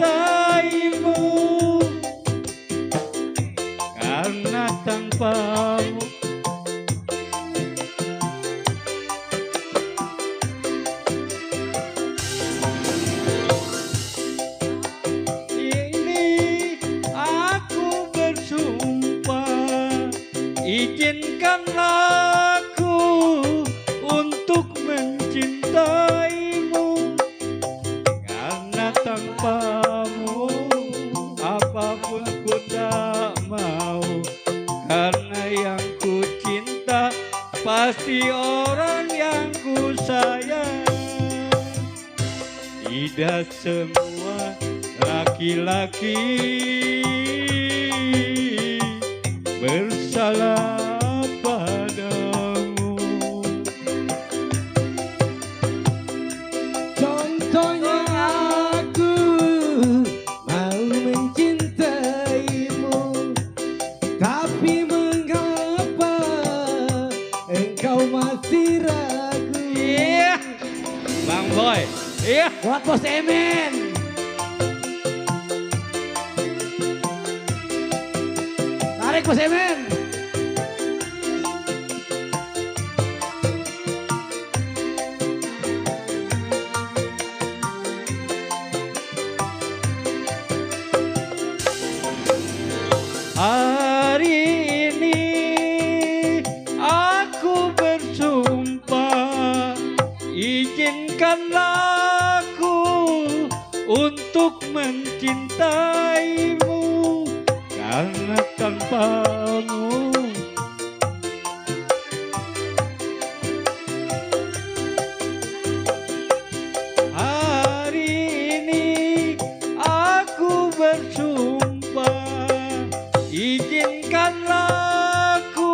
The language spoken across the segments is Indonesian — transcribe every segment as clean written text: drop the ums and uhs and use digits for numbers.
mencintaimu, karena tanpamu ini aku bersumpah, izinkanlah aku untuk mencintaimu, karena tanpamu apapun ku tak mau, karena yang ku cinta pasti orang yang ku sayang. Tidak semua laki-laki bersalah padamu. Contohnya aku mau mencintaimu, tapi mengapa engkau masih ragu? Iya, Bang Boy. Iya, Buat Bos Emen. Tarik Bos Emen. hari ini aku bersumpah, izinkanlah aku untuk mencintaimu, karena tanpamu hari ini aku bersumpah, izinkanlah aku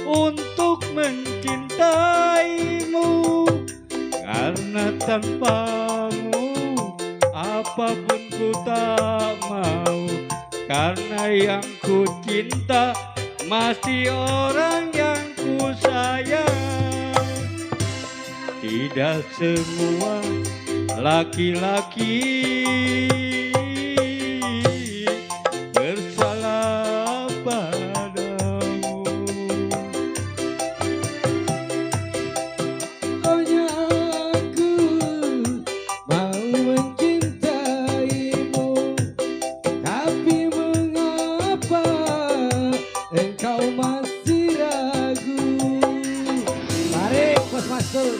untuk mencintaimu, karena tanpamu apapun ku tak mau, karena yang ku cinta masih orang yang ku sayang. Tidak semua laki-laki bersalah padamu. Contohnya aku mau mencintaimu, tapi mengapa engkau masih ragu? Tarik Bos Mastur.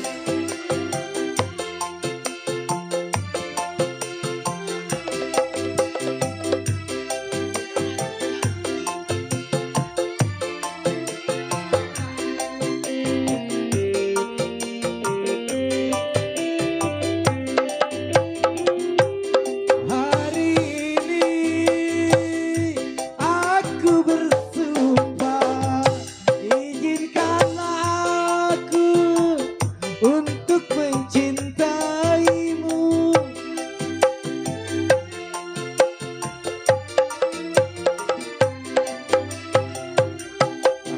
Hari ini aku bersumpah, izinkanlah aku untuk mencintaimu,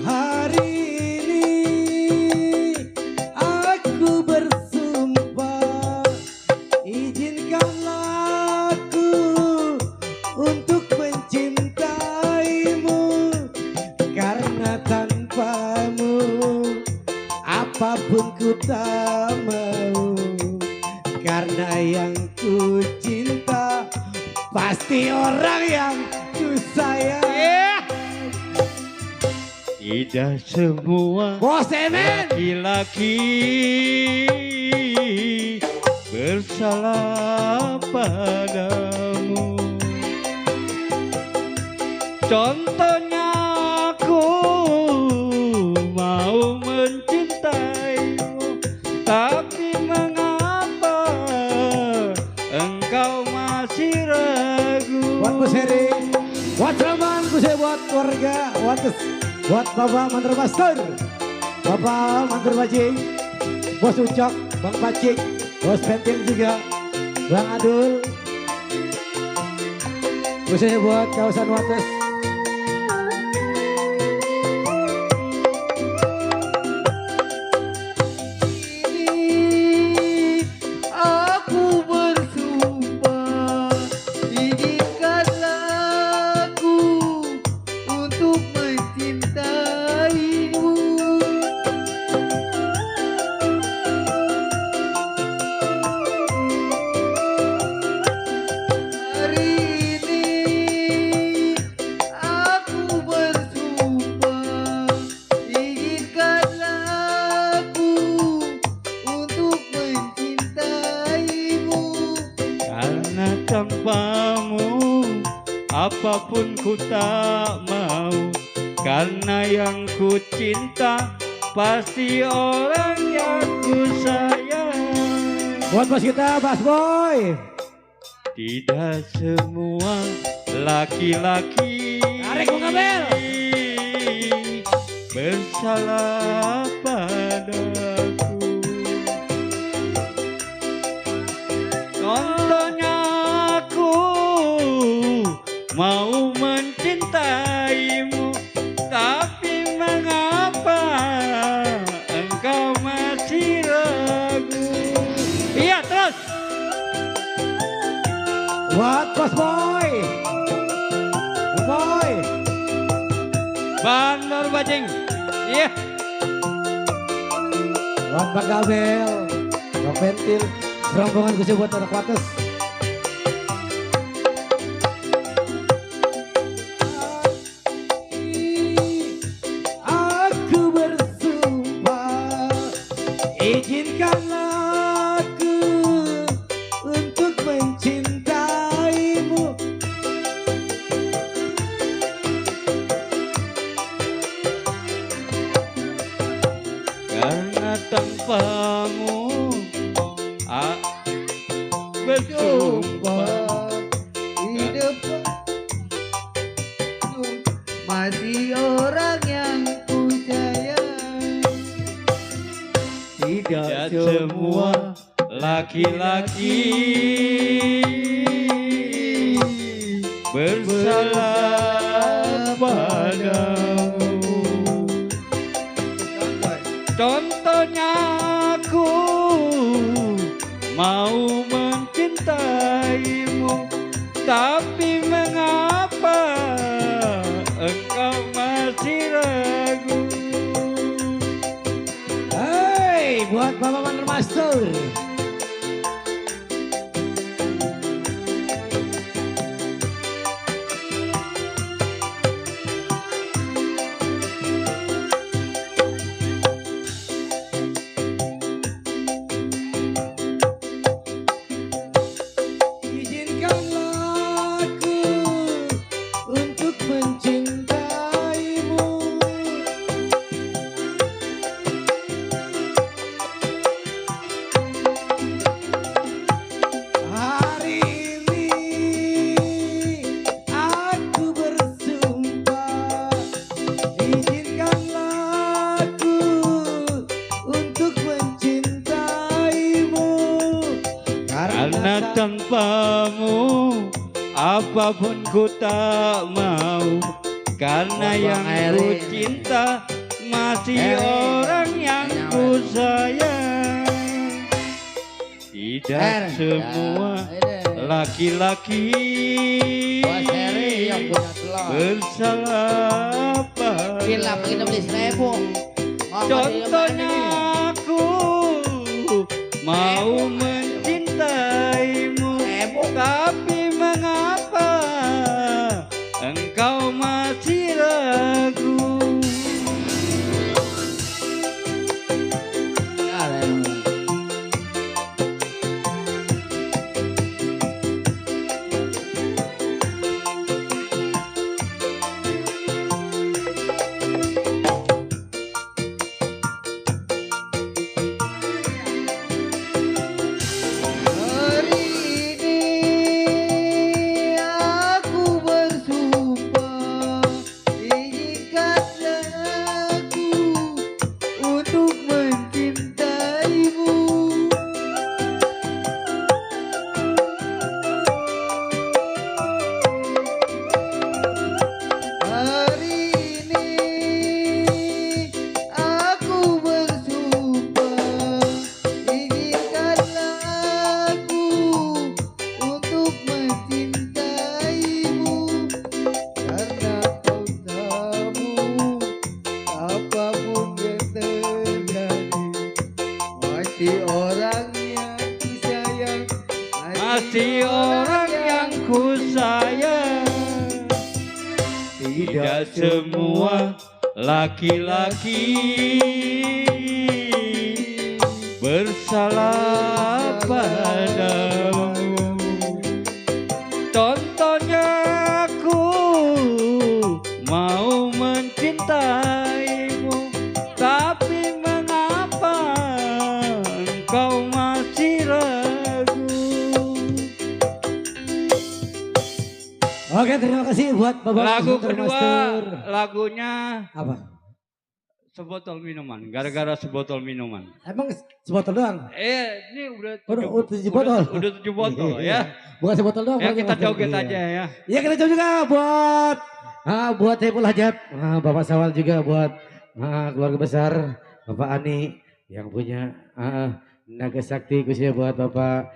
hari ini aku bersumpah, izinkanlah aku untuk mencintaimu, karena tanpamu apapun ku tak mau, karena yang ku cinta pasti orang yang ku sayang. Tidak semua Bos Emen. laki-laki bersalah padamu. Contohnya aku mau mencintaimu, tapi mengapa engkau masih ragu? Buat Bos Heri, buat teman, buat keluarga, buat Bapak Mantur Master, Bapak Mantur Bajing, Bos Ucok, Bang Pacik, Bos Pentil juga, Bang Adul, khususnya buat kawasan Wates. Ini aku bersumpah, tanpamu apapun ku tak mau, karena yang ku cinta pasti orang yang ku sayang. Buat bos kita, Bas Boy. Tidak semua laki-laki Tarik Bung Abel. bersalah padaku. Contohnya aku mau mencintaimu, tapi mengapa engkau masih ragu? Iya terus. Buat Bos Boy. Bos Boy. Ban baru bajing. Iya. Buat Bang Gabel. Bang Pentil. Rombongan khusus buat anak Wates. Aku bersumpah, izinkanlah aku untuk mencintaimu. Karena tanpamu bersumpah hidup masih orang yang ku sayang. tidak semua laki-laki bersalah padamu. Contohnya aku mau mencintaimu, tapi mengapa engkau masih ragu? Hei, buat Bapak Manor Master. Izinkanlah aku untuk mencintaimu. Hari ini aku bersumpah, izinkanlah aku untuk mencintaimu. Karena tanpamu apapun ku tak mau, karena yang ku cinta masih orang yang ku sayang. Tidak semua laki-laki Bos Heri yang punya telur. bersalah Gila, padamu. kita beli 1000. Contohnya aku mau mencintaimu, tapi mengapa engkau masih ragu? Hari ini aku bersumpah, izinkanlah aku untuk mencintaimu. Hari ini aku bersumpah, izinkanlah aku untuk mencintaimu. Karena kau tahu apapun yang terjadi, masih orang yang ku sayang, Masih orang yang ku sayang. Tidak semua laki-laki bersalah padamu. Contohnya aku mau mencintaimu, tapi mengapa engkau masih ragu? Oke, terima kasih buat Bapak Lagu Master kedua, Master. lagunya Apa? sebotol minuman, gara-gara sebotol minuman. Emang sebotol doang? Ini udah Udah 7 botol. Udah 7 botol ya. Bukan sebotol doang. Ya Bang, kita Master. joget Iya. aja ya. Iya, kita coba juga buat Saiful Hajat, Bapak Sawal juga buat keluarga besar Bapak Ani yang punya Naga Sakti, khususnya buat Bapak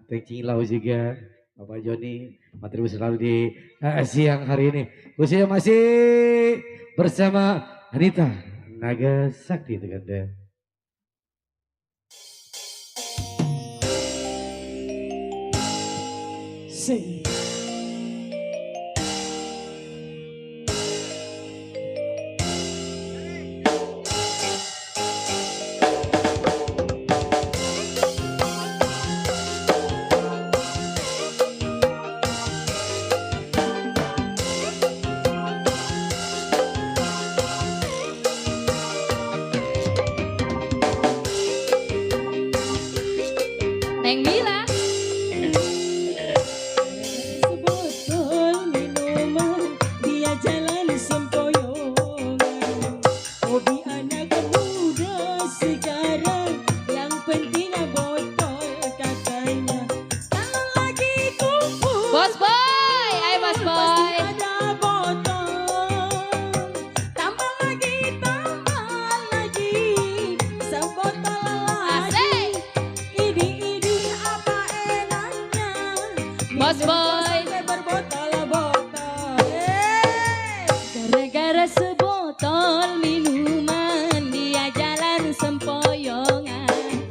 Teng Cilau juga, Bapak Joni, materi selalu di siang hari ini. Khususnya masih bersama Anita Naga Sakti itu kan deh. Say. Neng Mila. Sebotol minuman dia jalan sempoyongan. Hobi anak muda sekarang yang penting botol katanya. Kalau lagi kumpul Bos Boy, ayo Bos Boy. pasti ada botol. Tambah lagi sebotol lagi. Asik. Idi apa enaknya? Bos Minum Boy. sampai berbotol-botol. Gara-gara sebotol minuman dia jalan sempoyongan.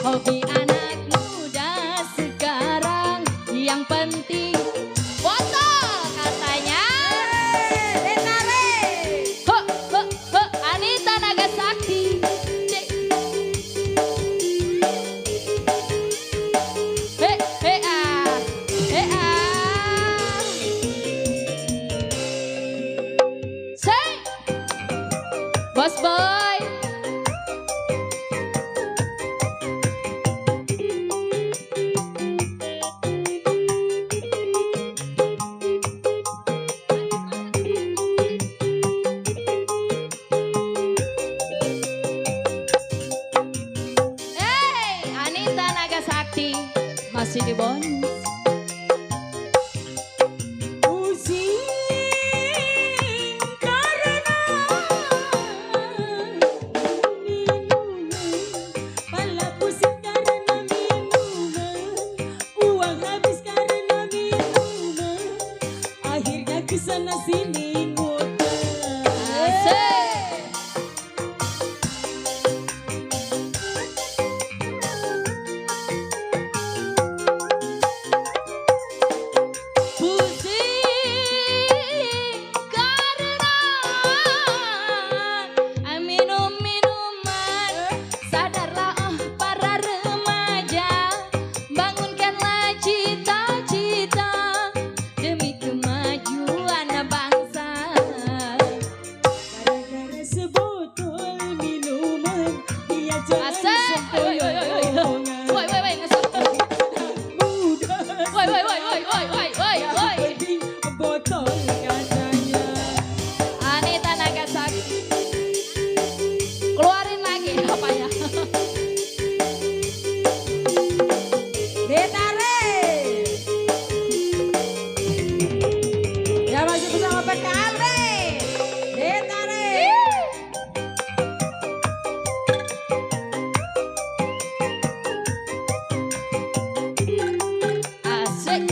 Hobi anak muda sekarang yang penting botol katanya. Ho, ho, ho, Anita Naga Sakti. Cek. He, he, ah. He, ah. Say. Bos Boy. Hey, Anita Naga Sakti masih di bonus. Pusing karena minuman. Pala pusing karena minuman. Uang habis karena minuman. Akhirnya kesana sini ngutang. Asik. Pusing karena minum minuman. Sadarlah oh para remaja, bangunkanlah cita-cita demi kemajuan bangsa. Gara-gara sebotol minuman dia jalan Asik. sempoyongan. Woi, woi, woi, ngesot. Muda Woi, woi, woi, woi, woi, woi, woi, woi. penting botol katanya. Anita Naga Sakti. Keluarin lagi apa ya? Detare. Ya masih bersama PKB. Detare. Asik.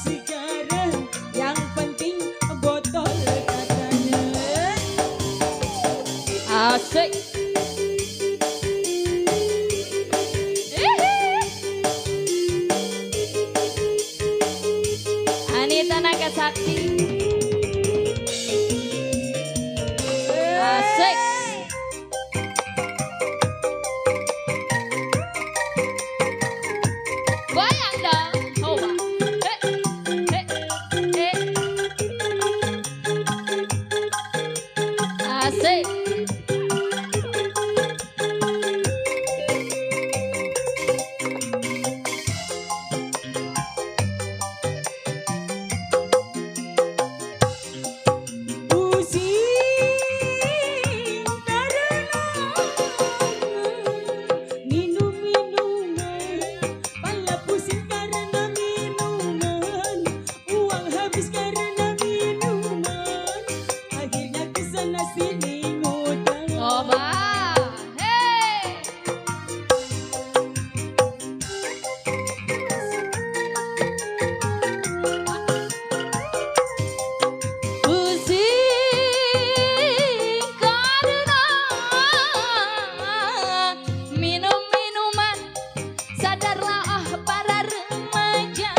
sekarang yang penting botol katanya. Asik. Anita Nagasakti. Asik. Goyang dong. Coba. Asik. Pusing karena minum minuman, pala pusing karena minuman, uang habis karena minuman, akhirnya kesana sini ngutang. Coba. Hey. Pusing karena minum minuman. Sadarlah para remaja,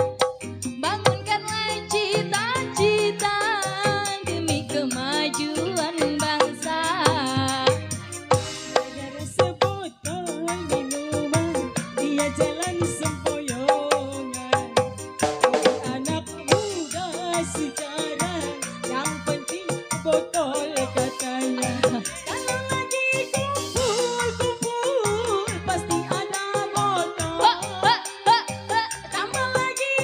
bangunkanlah cita-cita demi kemajuan bangsa. Gara sebotol minuman, dia jalan sempoyongan. Anak muda sekarang, yang penting botol katanya. Kalau lagi kumpul-kumpul, pasti ada botol. Tambah lagi,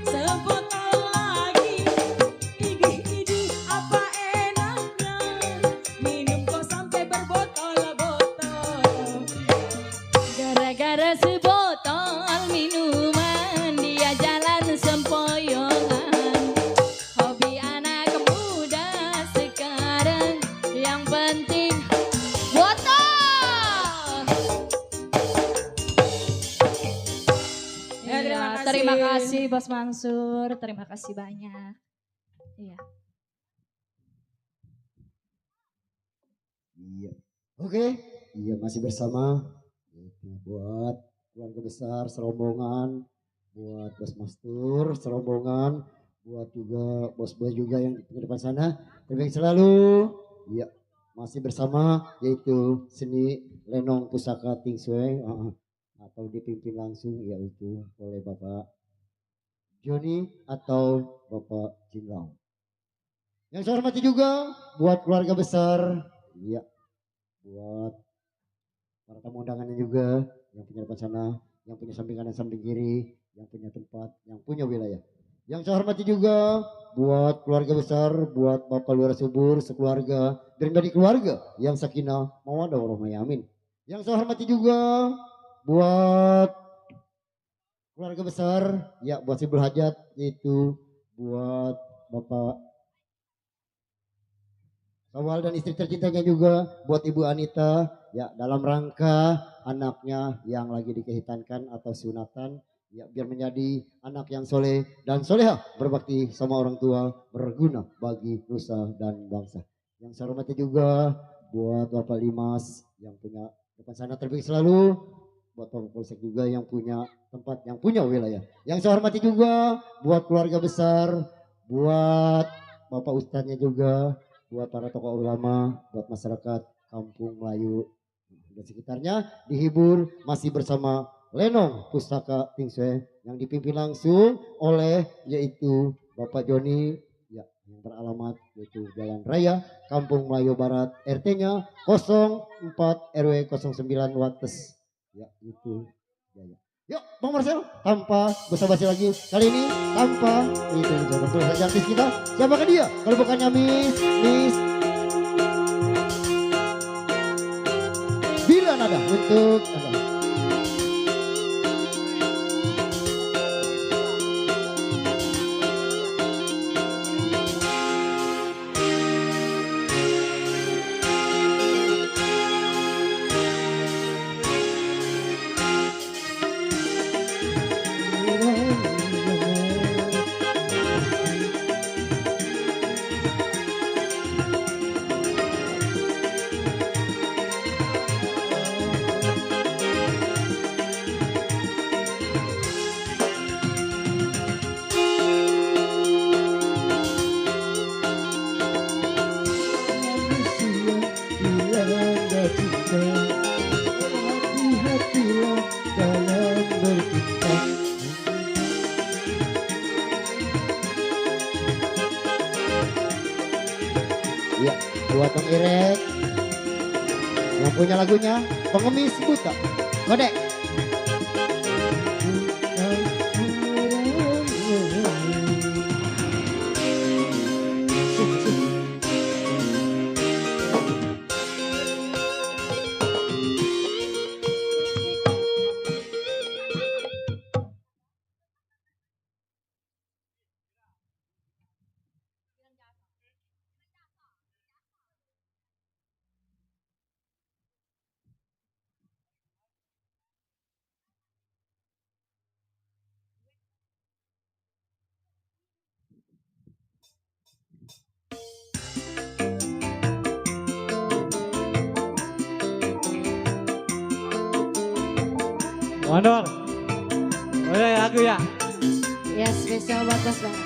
sebotol lagi. Ini apa enaknya, minum kok sampai berbotol-botol. Gara-gara sebotol minuman, dia jalan sempoyongan. Hobi anak muda sekarang, yang penting botol. Ya, Terima kasih Bos Mansur, terima kasih banyak. Iya. Iya. Oke, iya masih bersama buat keluarga besar serombongan, buat Bos Mastur serombongan, buat juga Bos Boy juga yang di depan sana. Terbaik selalu. Iya, masih bersama yaitu seni Lenong Pusaka Tingsue atau dipimpin langsung yaitu oleh Bapak Joni atau Bapak Jinlau. Yang saya hormati juga buat keluarga besar, iya, buat para tamu undangannya juga yang punya depan sana, yang punya samping kanan samping kiri, yang punya tempat, yang punya wilayah. Yang saya hormati juga buat keluarga besar, buat Bapak Lurah Subur sekeluarga dan dari keluarga yang sakinah mawaddah warahmah amin. Yang saya hormati juga buat keluarga besar, ya buat si berhajat yaitu buat Bapak Sawal dan istri tercintanya juga, buat Ibu Anita, ya dalam rangka anaknya yang lagi dikehitankan atau sunatan, ya biar menjadi anak yang soleh dan soleha, berbakti sama orang tua, berguna bagi nusa dan bangsa. Yang saya hormati juga buat Bapak Limas yang punya depan sana terbaik selalu, buat Bapak Polsek juga yang punya tempat, yang punya wilayah. Yang saya hormati juga buat keluarga besar, buat Bapak Ustadznya juga, buat para tokoh ulama, buat masyarakat Kampung Melayu dan sekitarnya, dihibur masih bersama Lenong Pustaka Tingsue yang dipimpin langsung oleh yaitu Bapak Joni, ya, yang beralamat yaitu Jalan Raya Kampung Melayu Barat, RT-nya 04 RW 09 Wates, ya itu ya. Yuk Bang Marcel, tanpa basa-basi lagi kali ini, tanpa itu saja artis kita, siapakah dia kalau bukannya Miss Bila Nada untuk Anda. buat Bang Irek yang punya lagunya Pengemis Buta. Kodek. Mandor. Boleh aku ya. Ya spesial buat Bos banget.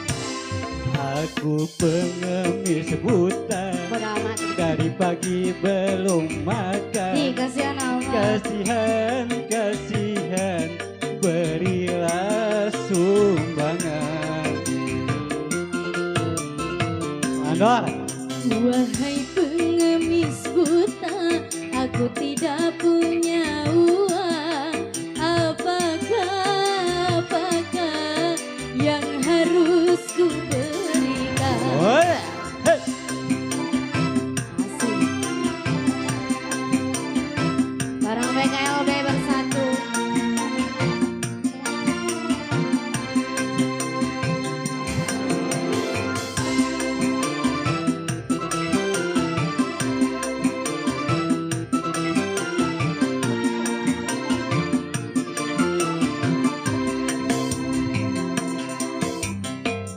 Aku pengemis buta. Bodo amat. Dari pagi belum makan. Nih kasihan Allah. Kasihan, kasihan, berilah sumbangan. Mandor. Wahai pengemis buta, aku tidak punya uang. Apakah yang harus ku berikan? Oh, hey. Asik. Barang PKLB bersatu.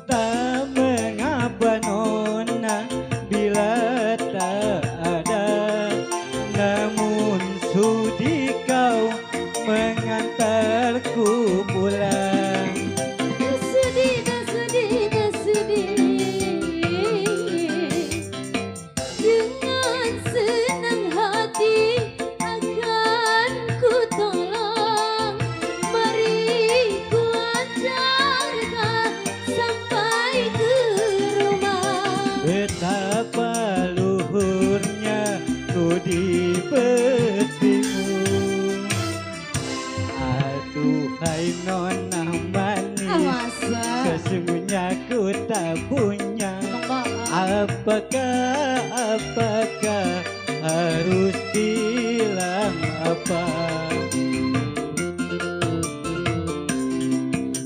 Tak mengapa nona bila tak ada, namun sudi kau mengantarku pulang. Tak sedih, tak sedih, tak sedih. Dengan senang hati akan ku tolong. Mari ku antarkan sampai ke rumah. Betapa luhurnya budi petimu. Aduhai nona manis, Masa. sesungguhnya ku tak punya. Apakah harus bilang apa?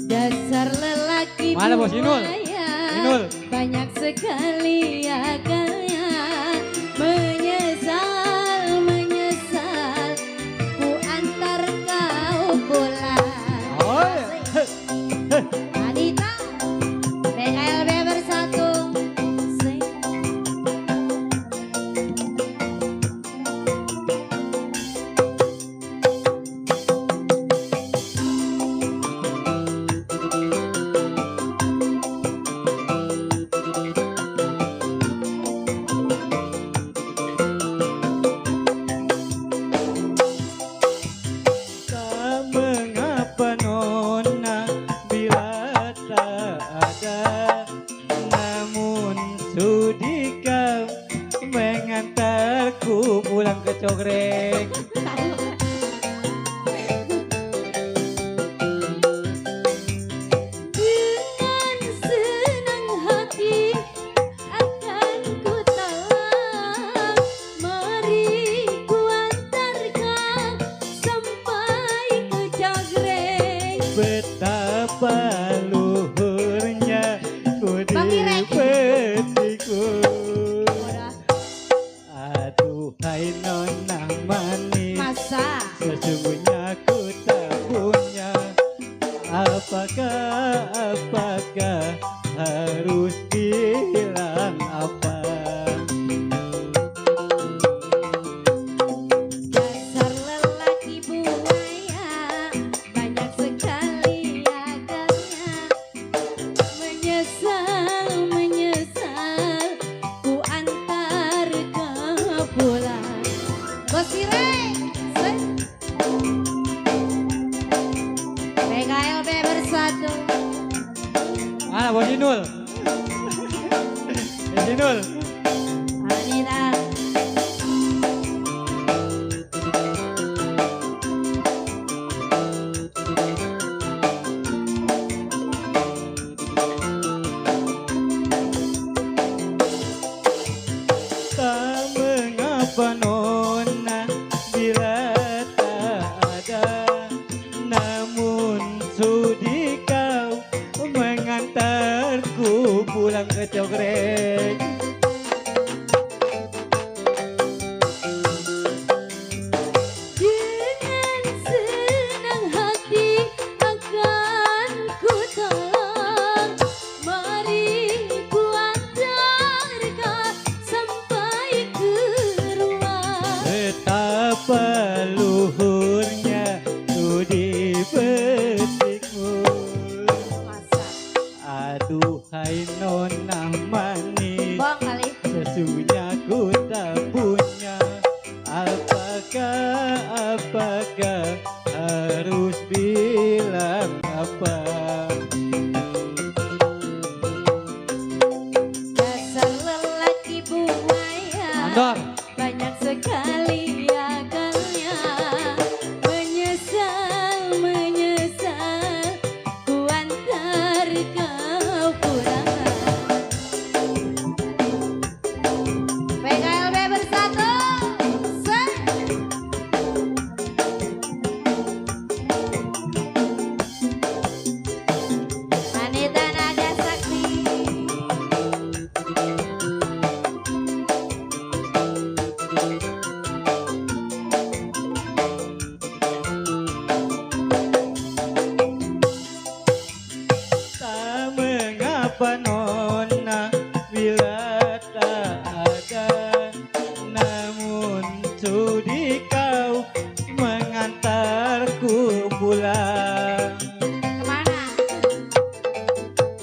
Dasar lelaki Mana, Bos? Inul? buaya, Inul. banyak sekali akalnya. Menyesal, menyesal, ku antar kau pulang. Oh, Adita. PKLB bersatu. Say, tak mengapa nona bila tak ada, namun sudi kau mengantarku pulang ke Cogreng. dengan senang hati akan ku tolong. Mari ku antarkan sampai ke Cogreng. Betapa luhurnya Bang Irek. petiku. Udah. Aduhai nona manis, Masa. sesungguhnya ku tak punya. Apakah harus bilang apa? Dasar lelaki buaya, banyak sekali akalnya. Menyesal, menyesal, ku antar kau pulang. Bos Irek. Set. PKLB bersatu. Mana Bos Inul? Bos Inul. Anita. bilang kecogrek. Dengan senang hati akan ku tolong. Mari ku antarkan sampai ke rumah. Betapa luhurnya budi petikmu. Aduhai nona manis, Bang kali. sesungguhnya ku tak punya. Apakah harus bilang apa? Dasar lelaki buaya. Mandor. Banyak sekali akalnya. Menyesal, menyesal, ku antar kau pulang. PKLB bersatu. Anita Nagasakti. Tak mengapa nona bila tak ada, namun sudi kau mengantarku pulang. Kemana?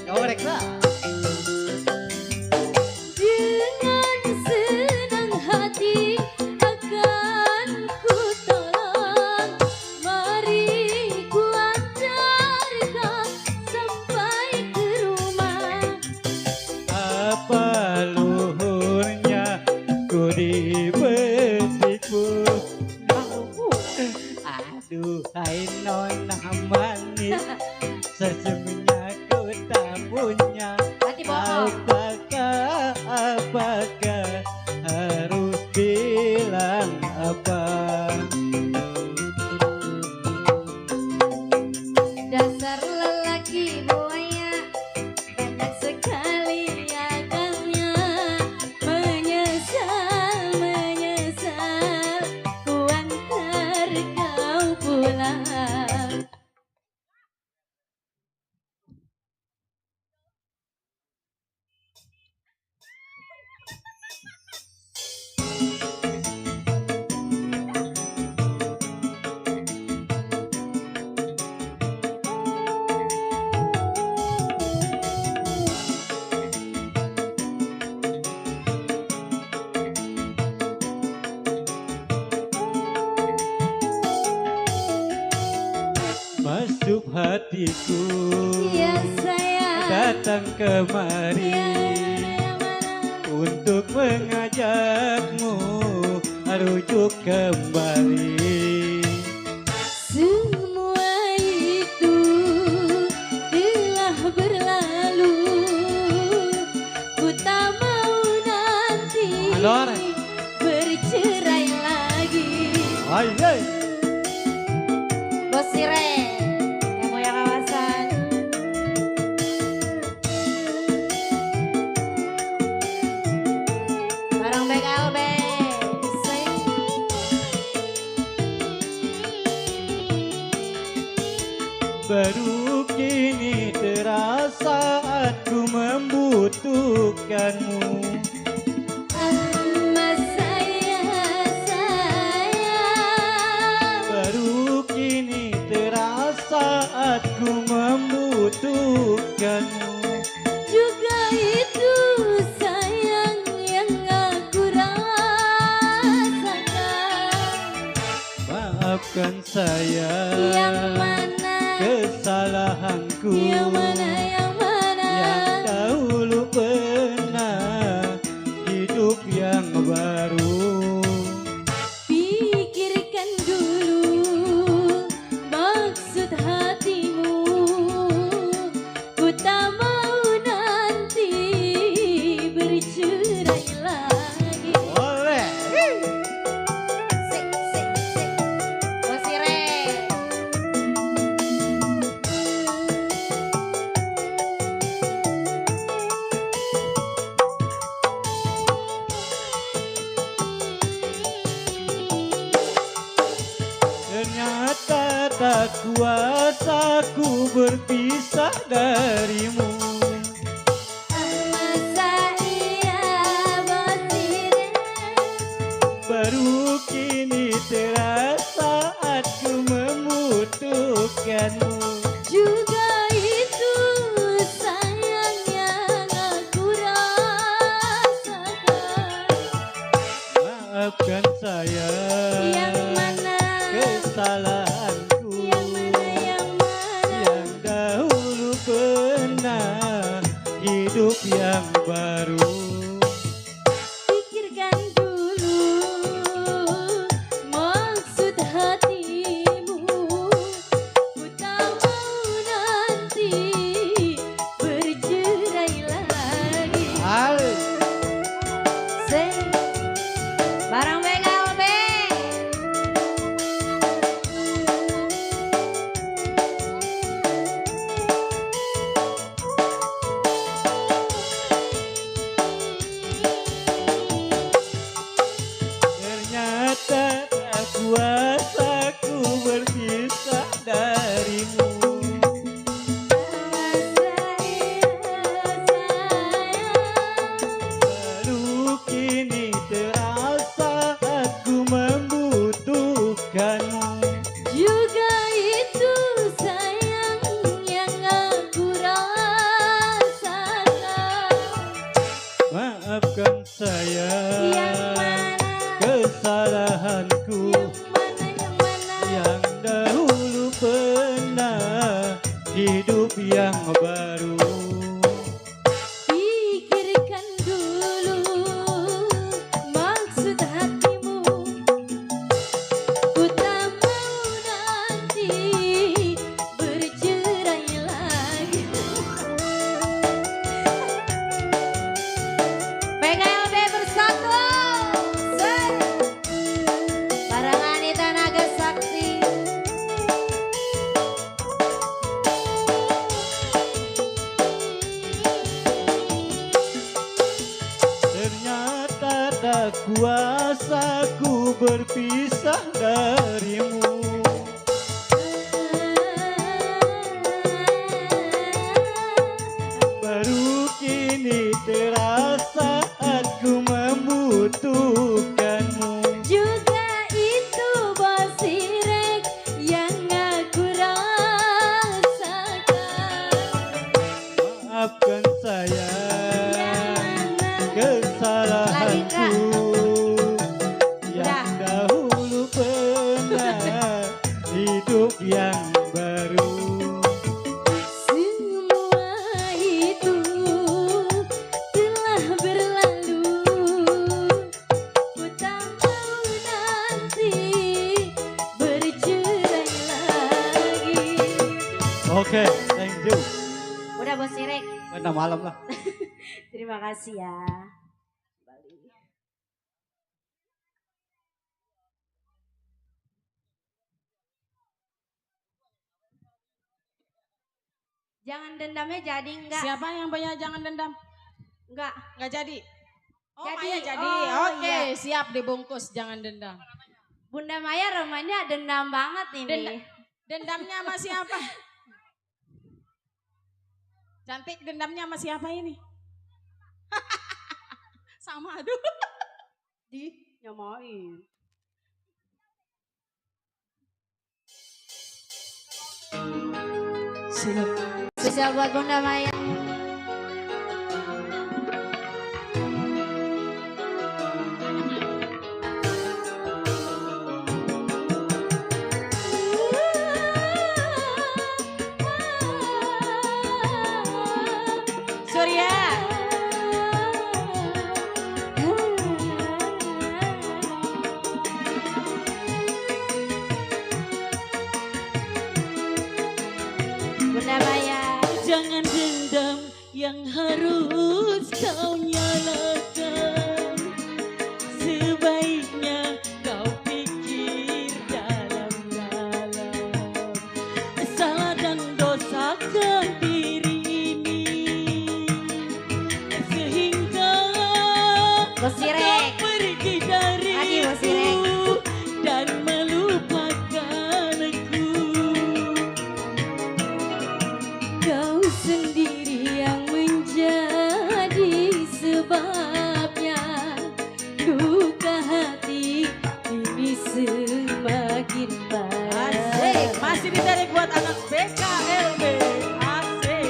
Kau reksa. Dengan senang hati akan ku tolong. Mari ku antarkan sampai ke rumah. Apa luhurnya ku di betikmu. Aduhai nona manis, sesungguhnya ku tak punya. Berarti bohong. Apakah harus bilang apa? Dasar lelaki buaya, banyak sekali akalnya. Menyesal, menyesal, ku antar kau pulang. Masuk hatiku, Ya sayang, datang kemari yang mana? untuk mengajakmu rujuk kembali. Semua itu telah berlalu. Ku tak mau nanti Mandor. bercerai lagi. Hai, hai. Bos Sire, yang punya kawasan. Barang BKLB. Baru kini terasa aku membutuhkanmu. Mas sayang. Baru kini terasa aku membutuhkanmu. Juga itu sayang yang aku rasakan. Maafkan saya Yang mana? kesalahanku Yang mana? Yang mana? yang dahulu pernah hidup yang baru. Pikirkan dulu maksud hatimu. Ku tak mau nanti bercerai lagi. Oleh Sik, sik, sik. Bos Sire. berpisah darimu. Masa iya bosire Baru kini terasa aku membutuhkanmu. juga itu sayang yang aku rasakan. Maafkan saya Yang mana? kesalahanku Yang mana? Yang mana? yang dahulu pernah hidup yang baru. Pikirkan dulu maksud hatimu. Ku tak mau nanti bercerai lagi. Say, barang BKLB. Ternyata tak kuasa ku berpisah darimu. Baru kini terasa aku membutuhkanmu. Juga itu sayang yang aku rasakan. Maafkan saya Yang mana? kesalahanku Yang mana? Yang mana? yang dahulu pernah hidup yang baru. Pikirkan dulu maksud hatimu. Ku tak mau nanti bercerai lagi. PKLB bersatu. Say. Barang Anita Naga Sakti. Ternyata tak kuasa ku berpisah darimu. Baru kini terasa aku membutuhkanmu. Juga itu bosirek yang aku rasakan. Maafkan saya Yang mana? kesalahanku yang Udah. dahulu pernah hidup yang baru. Semua itu telah berlalu. Ku tak mau nanti bercerai lagi. Oke, thank you. Udah Bos Sirek. Mana malam lah. Terima kasih ya. Bali. Jangan dendamnya jadi enggak? Siapa yang punya jangan dendam? Enggak. Nggak jadi? Oh, Jadi. Maya jadi. Oh, Oke, iya. siap dibungkus jangan dendam. Bunda Maya rumahnya dendam banget ini. Dendamnya sama siapa? Cantik dendamnya sama siapa ini? Sama aduh. Nyamain. Spesial buat Bunda Maya. Surya. Bunda Maya. Jangan dendam yang harus kau nyalakan. Sebaiknya kau pikir dalam-dalam. Salah dan dosakan diri ini. Sehingga Bos kau Sirek. pergi Lagi, Bos Sirek. dariku dan melupakanku. sendiri yang menjadi sebabnya. Luka hati ini semakin parah. Asik, masih ditarik buat anak BKLB. Asik.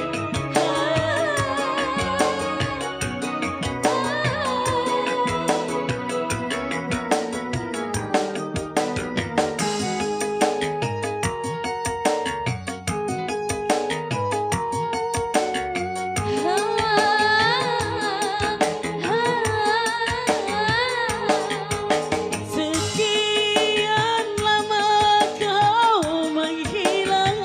Sekian lama kau menghilang,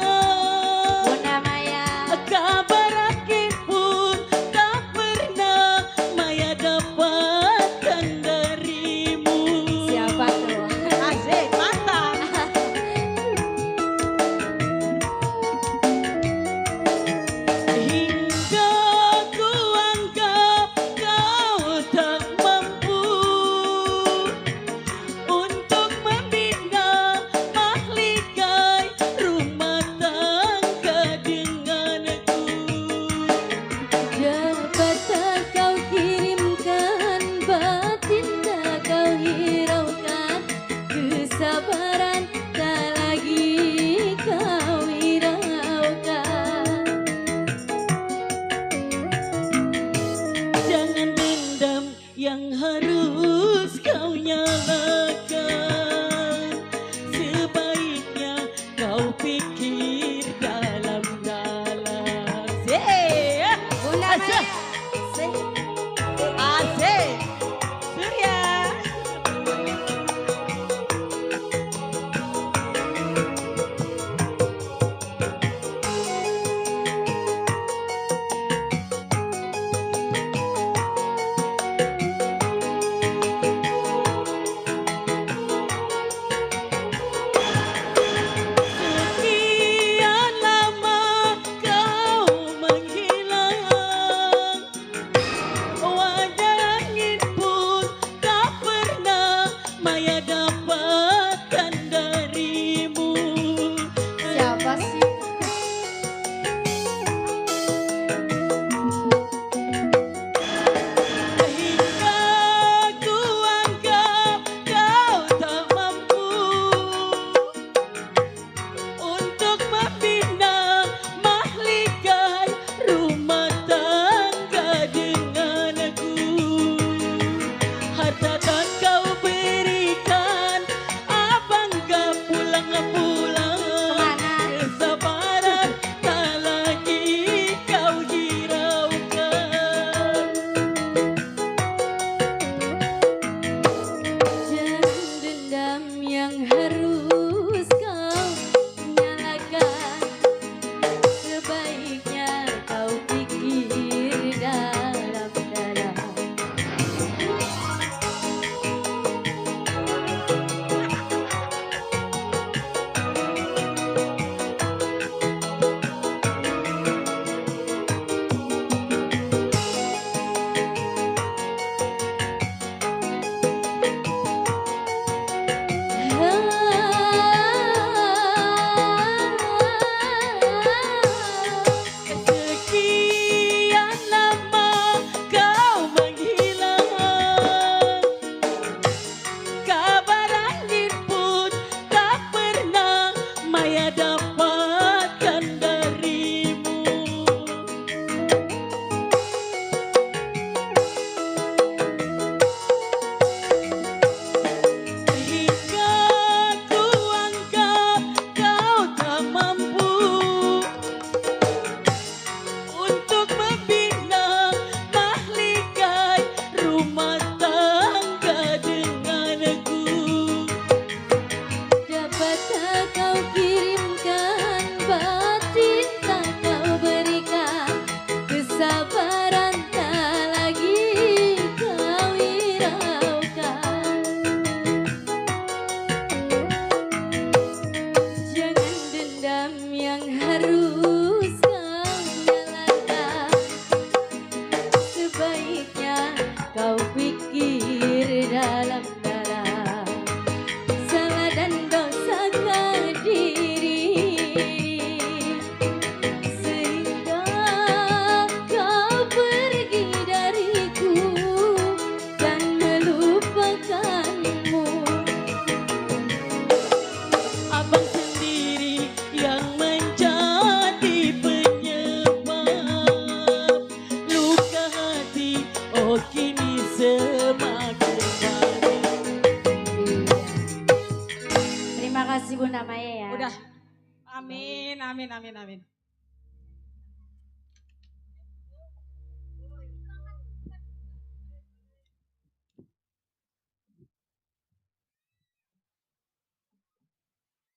amin, amin.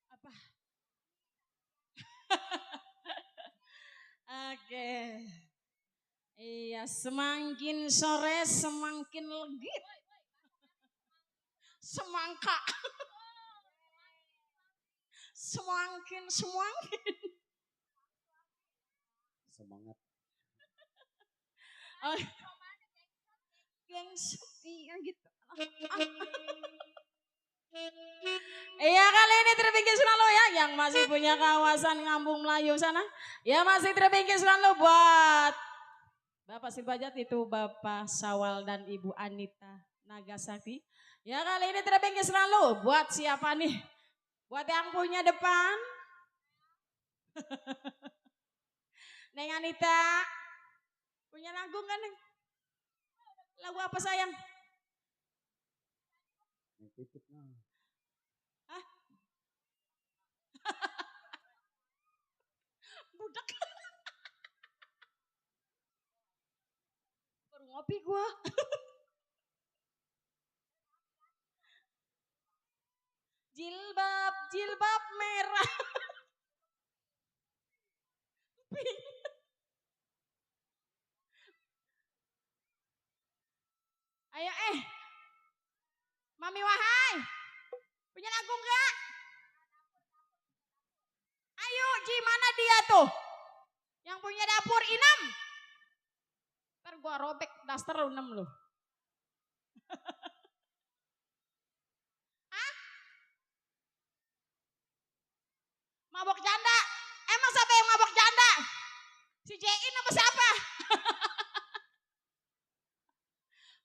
Apa? Oke. Iya, semakin sore semakin legit. Semangka. Semakin. Semangat. Oh, yang setia gitu. Iya, kali ini terpinggir selalu ya yang masih punya kawasan Ngambung Melayu sana. Ya masih terpinggir selalu buat Bapak Sibajat itu Bapak Sawal dan Ibu Anita Nagasakti. Ya kali ini terpinggir selalu buat siapa nih? Buat yang punya depan. Neng Anita. Punya lagu kan Neng? Lagu apa sayang? Hah? Budak. Baru ngopi gua. Jilbab merah. Pink. Ayo Mami Wahai. Punya lagu enggak? Ayo gimana dia tuh? Yang punya dapur Inem. Ntar gua robek daster lu 6 lu. Hah? Mabok janda. Emang siapa yang mabok janda? Si Jain apa siapa?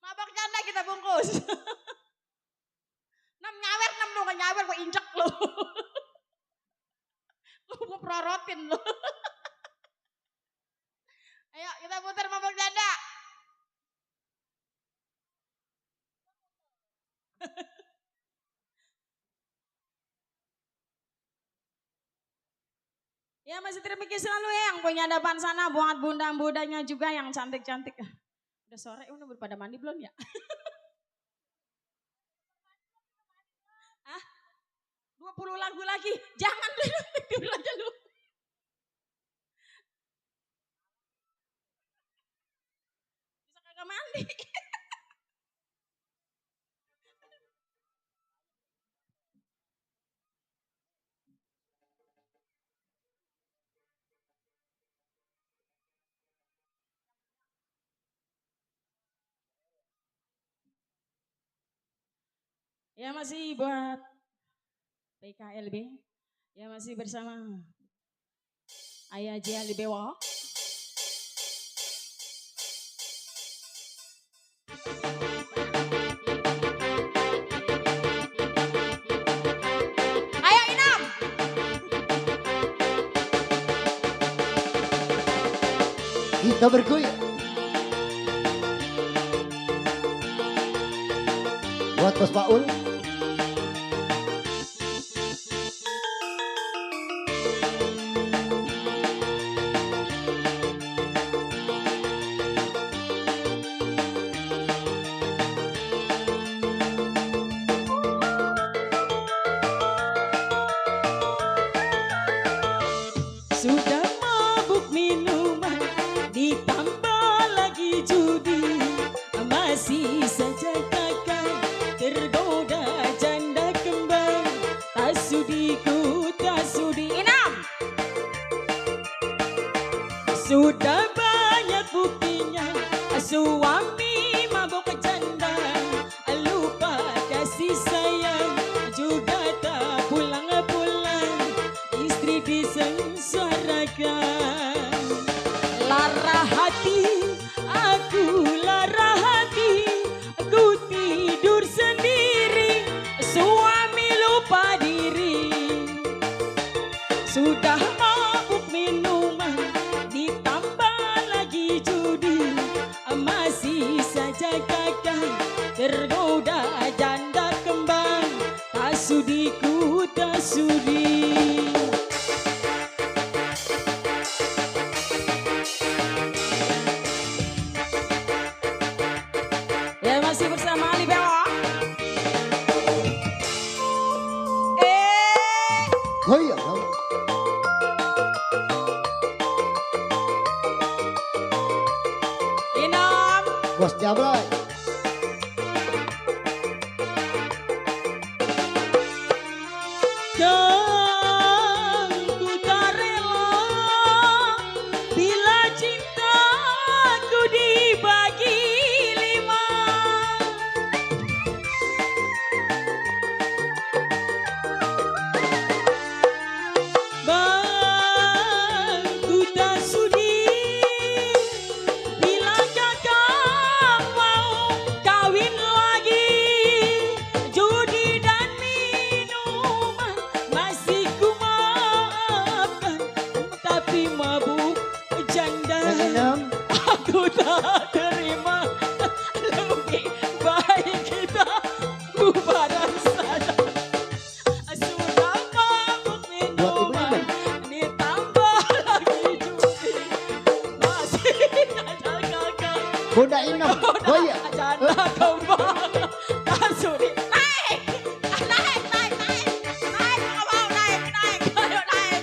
Mabok janda kita bungkus. 6 nyawer 6 lu gak nyawer gua injek lu. Gua prorotin lu. Ayo kita putar mabok janda. Ya masih terpikir selalu ya yang punya depan sana buat bunda-bundanya juga yang cantik-cantik. Udah sore udah pada mandi belum ya? Hah? 20 lagu lagi. Jangan dulu tidur aja lu. Bisa kagak mandi. Ya masih buat PKLB. Ya masih bersama Ayah Jali Bewa. Ayo Inam. Kita bergoyang. Buat Bos Paul. Sudah mabuk minuman, ditambah lagi judi, masih saja kakak tergoda janda kembang. Tak sudi ku, tak sudi. Inam. Sudah banyak buktinya, suami mabuk janda, lupa kasih sayang, juga tak pulang-pulang, istri disengsarakan. Lara hati, Lara hati, aku tidur sendiri, suami lupa diri. Sudah mabuk minuman, ditambah lagi judi, masih saja gagal tergoda janda kembang. Tak sudi ku, tak sudi. masih bersama Ali Bewa. Eh, Goyang dong. Inom. Bos Jablay. Dan ku tak rela bila cintaku dibagi lima. Bang ku tak sudi bila kakak mau kawin lagi. Judi dan minuman masih ku maafkan, tapi mabuk janda Yang enam. aku tak terima. Lebih baik kita bubaran saja. Sudah mabuk minuman ditambah lagi judi, masih ada kakak Bunda Inem. Goyang. janda kembang tak sudi. Naik, naik, naik, naik, naik, mau naik, naik, ayo naik.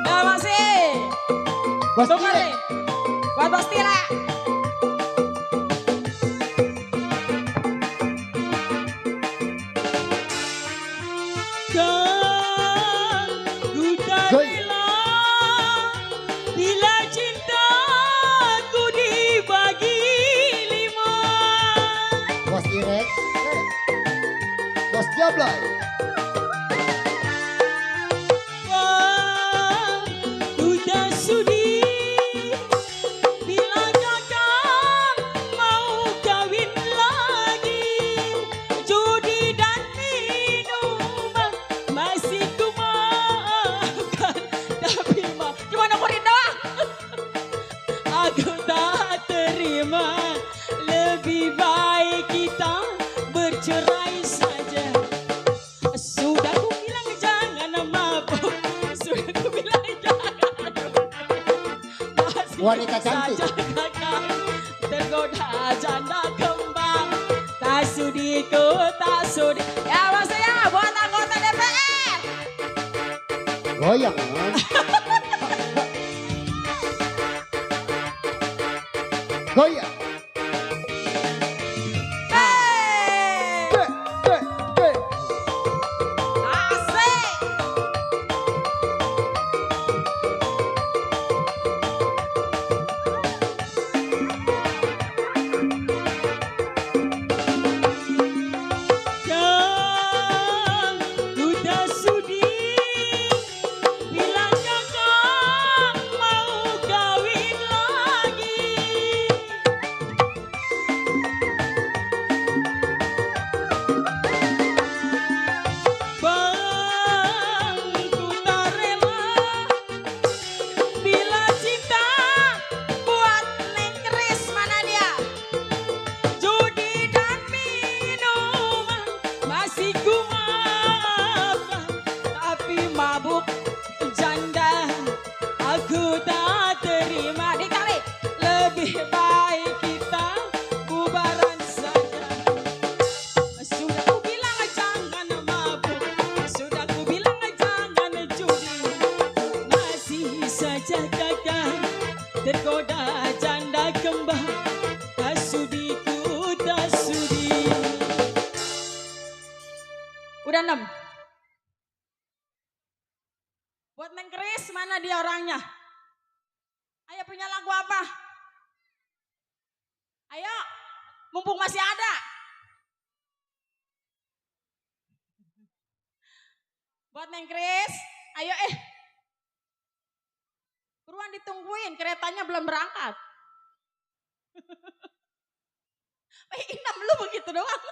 Ya masih. Bos Tunggu Tire. nih. Buat Bos Tira. Dan ku tak Goyang. rela bila cintaku dibagi lima. Bos Irek. Bos Jablay. Wah, ku tak sudi bila kakak mau kawin lagi. Judi dan minuman masih ku maafkan, tapi Cuma nomborin doang. aku tak terima. Lebih baik kita bercerai saja. Sudah ku bilang jangan mabuk, sudah ku bilang jangan. Masih Wanita cantik. saja kakak tergoda janda kembang. Tak sudi ku, tak sudi. Ya masih ya buat anggota DPR. Goyang. Goyang. Hey. Ge, ge, ge. Asik. Dan ku tak sudi bila kakak mau kawin lagi. Bang ku tak rela bila cinta Buat Neng Kris mana dia? judi dan minuman masih ku maafkan, tapi mabuk janda aku tak terima. Dikali. Lebih baik kita bubaran saja. Sudah ku bilang jangan mabuk, sudah ku bilang jangan judi, masih saja kakak tergoda janda kembang. Tak sudi ku, tak sudi. Udah 6. Buat Neng Kris mana dia orangnya? Ayo punya lagu apa? Ayo, mumpung masih ada. Buat Neng Kris, ayo buruan ditungguin, keretanya belum berangkat. Inam lu begitu doang.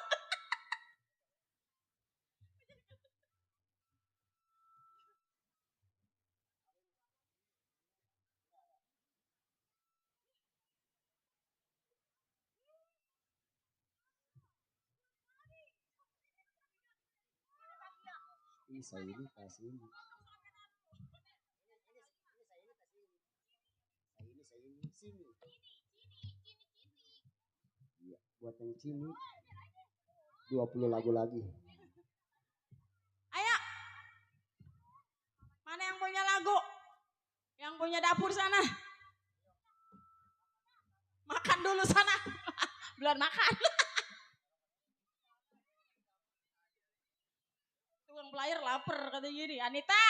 Ini saya ini kasih ini. Saya ini sini. Iya, buat yang sini 20 lagu lagi. Ayo. Mana yang punya lagu? Yang punya dapur sana. Makan dulu sana. Belum makan. Tukang pelayar lapar kata gini. Anita.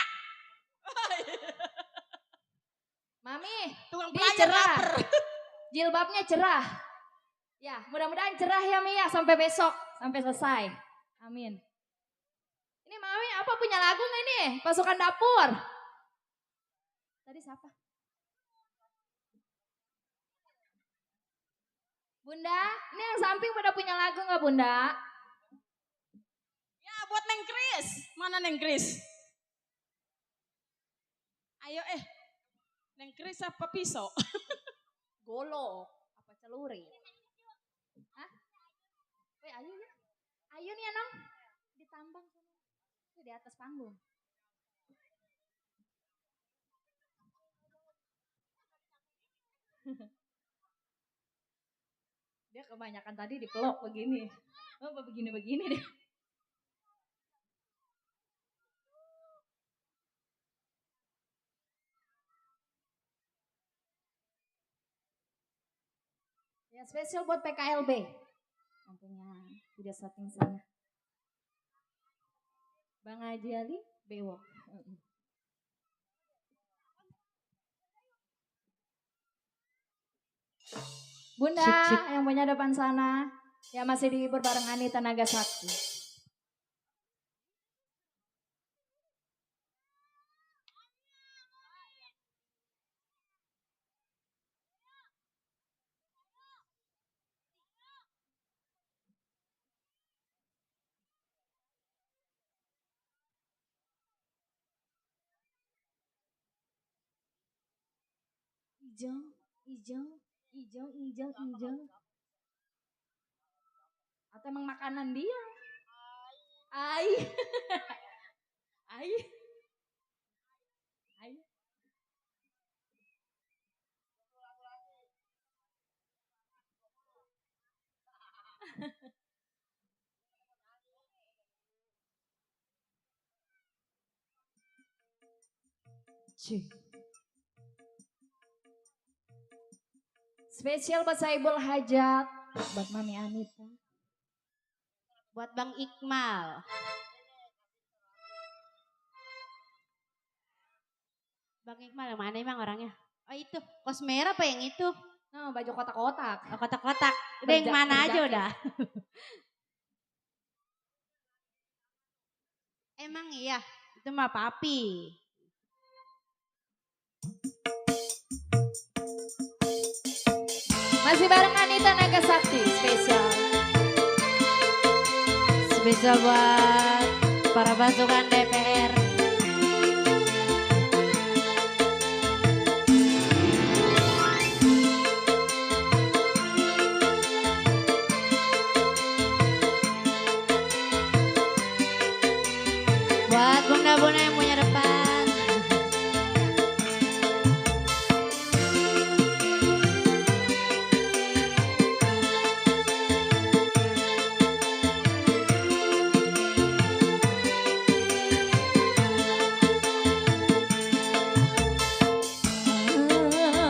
Mami, Tukang dia pelayar cerah. lapar. Jilbabnya cerah. Ya, mudah-mudahan cerah ya Mia sampai besok, sampai selesai. Amin. Ini Mami apa punya lagu nggak ini? Pasukan dapur. Tadi siapa? Bunda, ini yang samping pada punya lagu nggak Bunda? Ya buat Neng Kris. Mana Neng Kris? Ayo Neng Kris apa pisau? Golok, apa celuri? Hah? Weh, ayo ya. Ayo nih Anang. Ditambang sana. Itu di atas panggung. Dia kebanyakan tadi dipeluk begini. Oh, begini-begini deh. Ya spesial buat PKLB. Yang punya video syuting sana. Bang Haji Ali, bewok. Bunda yang punya depan sana. Ya masih dihibur bareng Anita Nagasakti. Hijau, hijau, hijau, hijau, hijau. Atau emang makanan dia? Ai. Ai. Ai. Cih. Spesial buat Saibul Hajat, buat Mami Anita. Buat Bang Iqmal. Bang Iqmal yang mana emang orangnya? Oh itu, kos merah apa yang itu? Nah, baju kotak-kotak. Oh, kotak-kotak. Udah yang mana aja berjaket. udah. Emang iya, itu mah papi. Masih bareng Anita Nagasakti, spesial. Spesial buat para pasukan DPR. Buat bunda-bunda yang punya depan.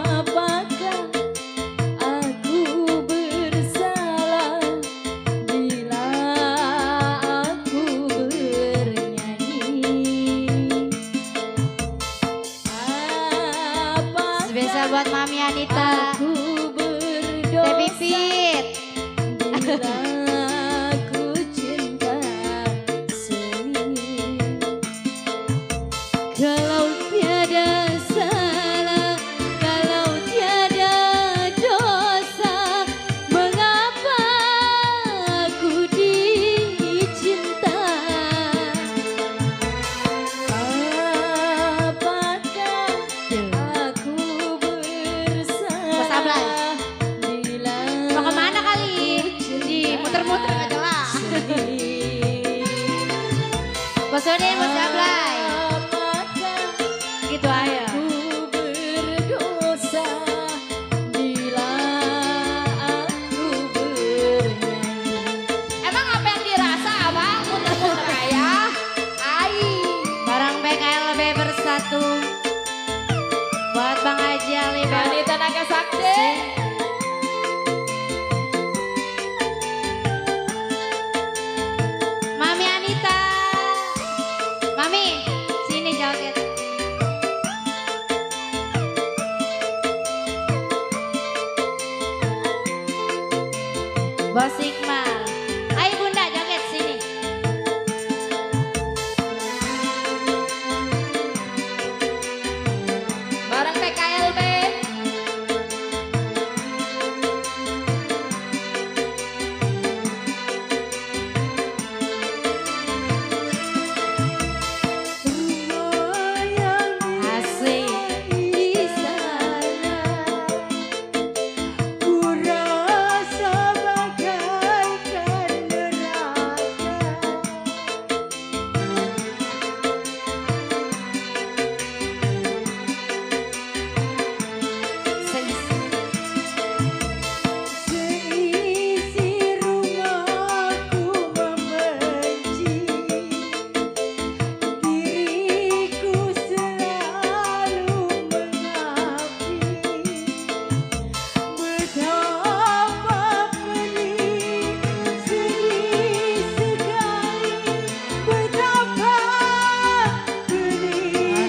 Apakah aku bersalah bila aku bernyanyi? Apakah Spesial buat Mami Anita. aku berdosa Baby Fit. bila aku cinta seni? Kalau tiada salah, kalau tiada dosa, mengapa aku dicinta? Apakah aku Sablay. bersalah bila Mau kemana kali? Di muter-muter gak jelas. Bos Udin, Bos Gablay. Gitu aja. Berdosa bila aku bernyanyi. Emang apa yang dirasa abang muter-muter ya? Ai. Barang PKLB bersatu. Buat Bang Haji Ali Bani tenaga sakti. Mami Anita. Mami, sini joget. Bos Iqmal. Ayo Bunda joget sini. Bareng PKLB.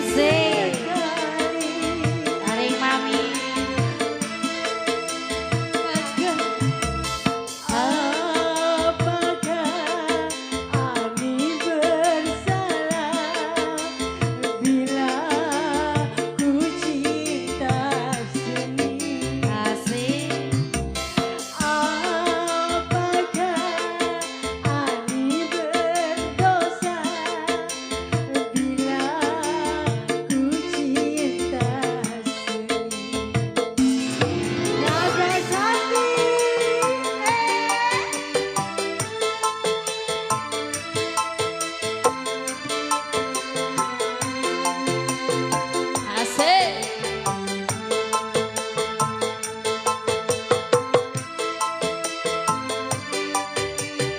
Asik. Tarik Mami. Asik. Asik.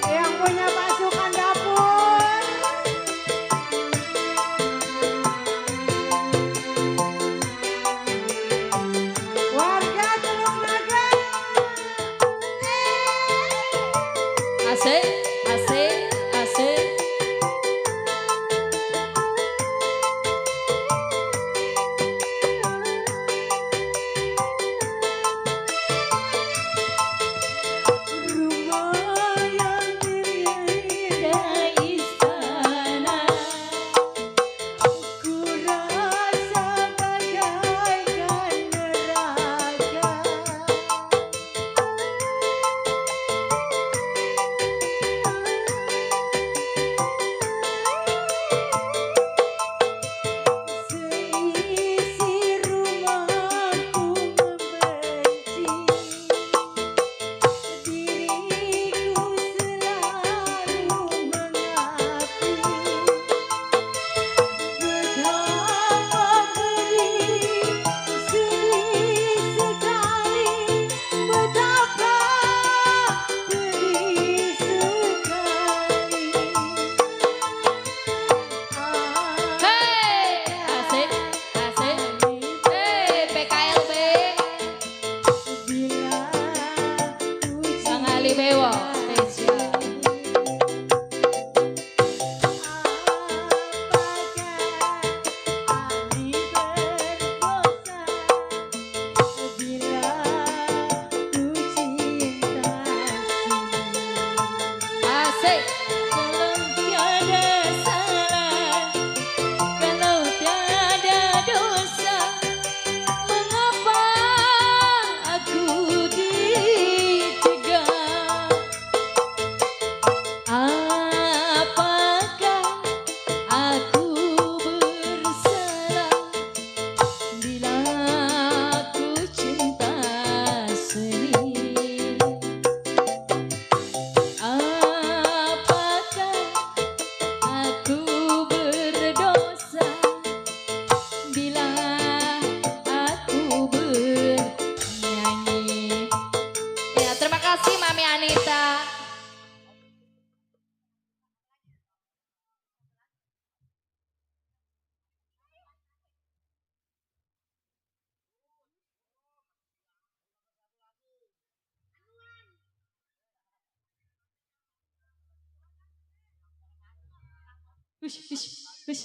Yang punya pasukan dapur. Warga Teluk Naga. Asik. Asik. Asik. Rumah yang terindah istana, ku rasa bagaikan neraka. Seisi rumahku membenci, diriku selalu mengapi. Betapa pedih, sedih sekali. Betapa pedih sekali. Hei. Asik. Asik. Hei PKLB. Bila ku Bang Ali Bewo. Spesial. Asik. Kalau tiada salah, kalau tiada dosa, mengapa aku ditegak? Hush, hush, hush.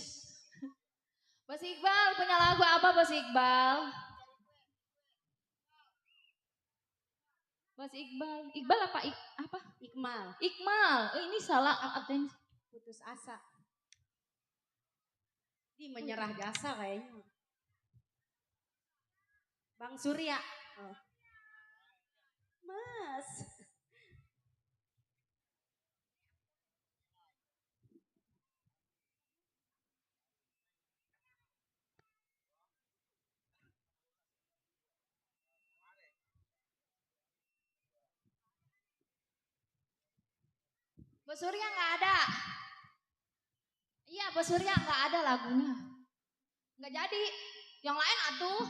Bos Iqbal punya lagu apa Bos Iqbal? Bos Iqbal, Iqbal apa? Apa? Ikmal, Iqmal. Oh, ini salah atensi. putus asa. Di menyerah jasa kayaknya. Bang Surya. Oh. Mas. Bos Surya nggak ada. Iya, Bos Surya nggak ada lagunya. Nggak jadi. Yang lain atuh.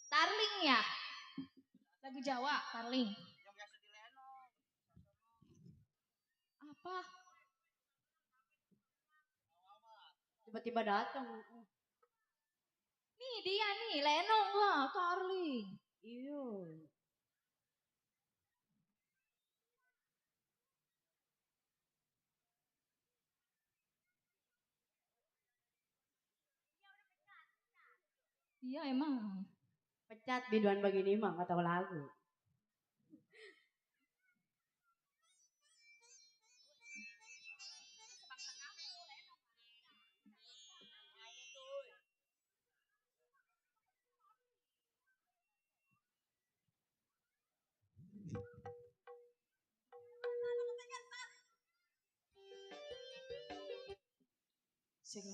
Tarling ya. Lagu Jawa, Tarling. Apa? Tiba-tiba datang. Nih dia nih, Lenong lah, Tarling. Iyo. Iya emang. Pecat biduan begini mah nggak tahu lagu. Sige.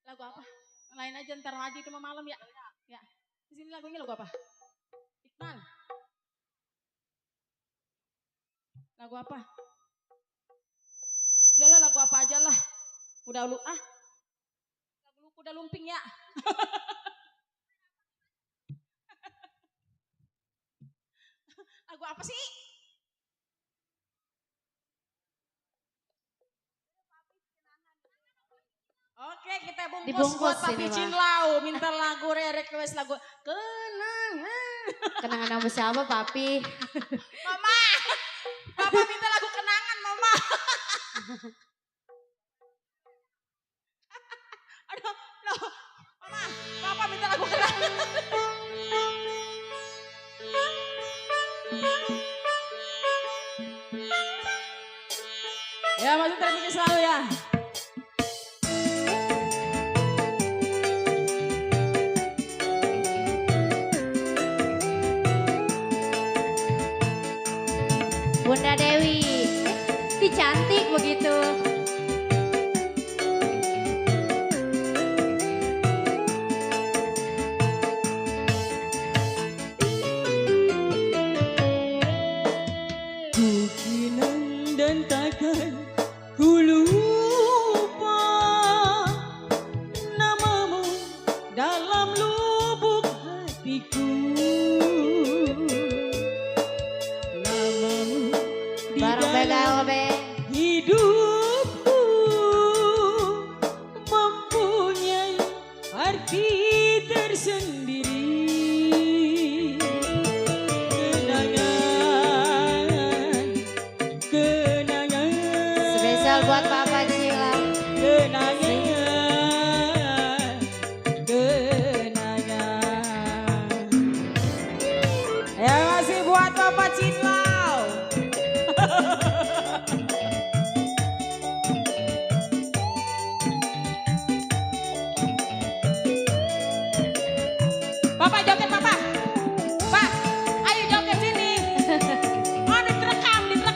Lagu apa? Lain aja ntar lagi itu malam ya. Ya. Di sini lagunya lagu apa? Iqbal. Lagu apa? Udahlah lagu apa aja lah. Udah lu lagu udah lumping ya. Lagu apa sih? Oke, kita bungkus Dibungkus buat Papi ini, Pak. Cinlau. Minta lagu, request lagu Kenangan. Kenangan sama siapa, Papi? Mama, Papa minta lagu kenangan, Mama. Aduh, loh. Mama, Papa minta lagu kenangan. Ya, masih terpikir selalu ya. Bunda Dewi. Ih, cantik begitu. Ku kinang dan takkan ku lupa namamu dalam lubuk hatiku. Namamu di Bareng dalam BKLB. hidupku mempunyai arti tersendiri. Kenangan, Spesial buat Papa Cilang. kenangan, kenangan. Ya masih buat Bapak Cinlau. Bapak joget Bapak. Pak, ayo joget sini. Oh diterekam, diterekam.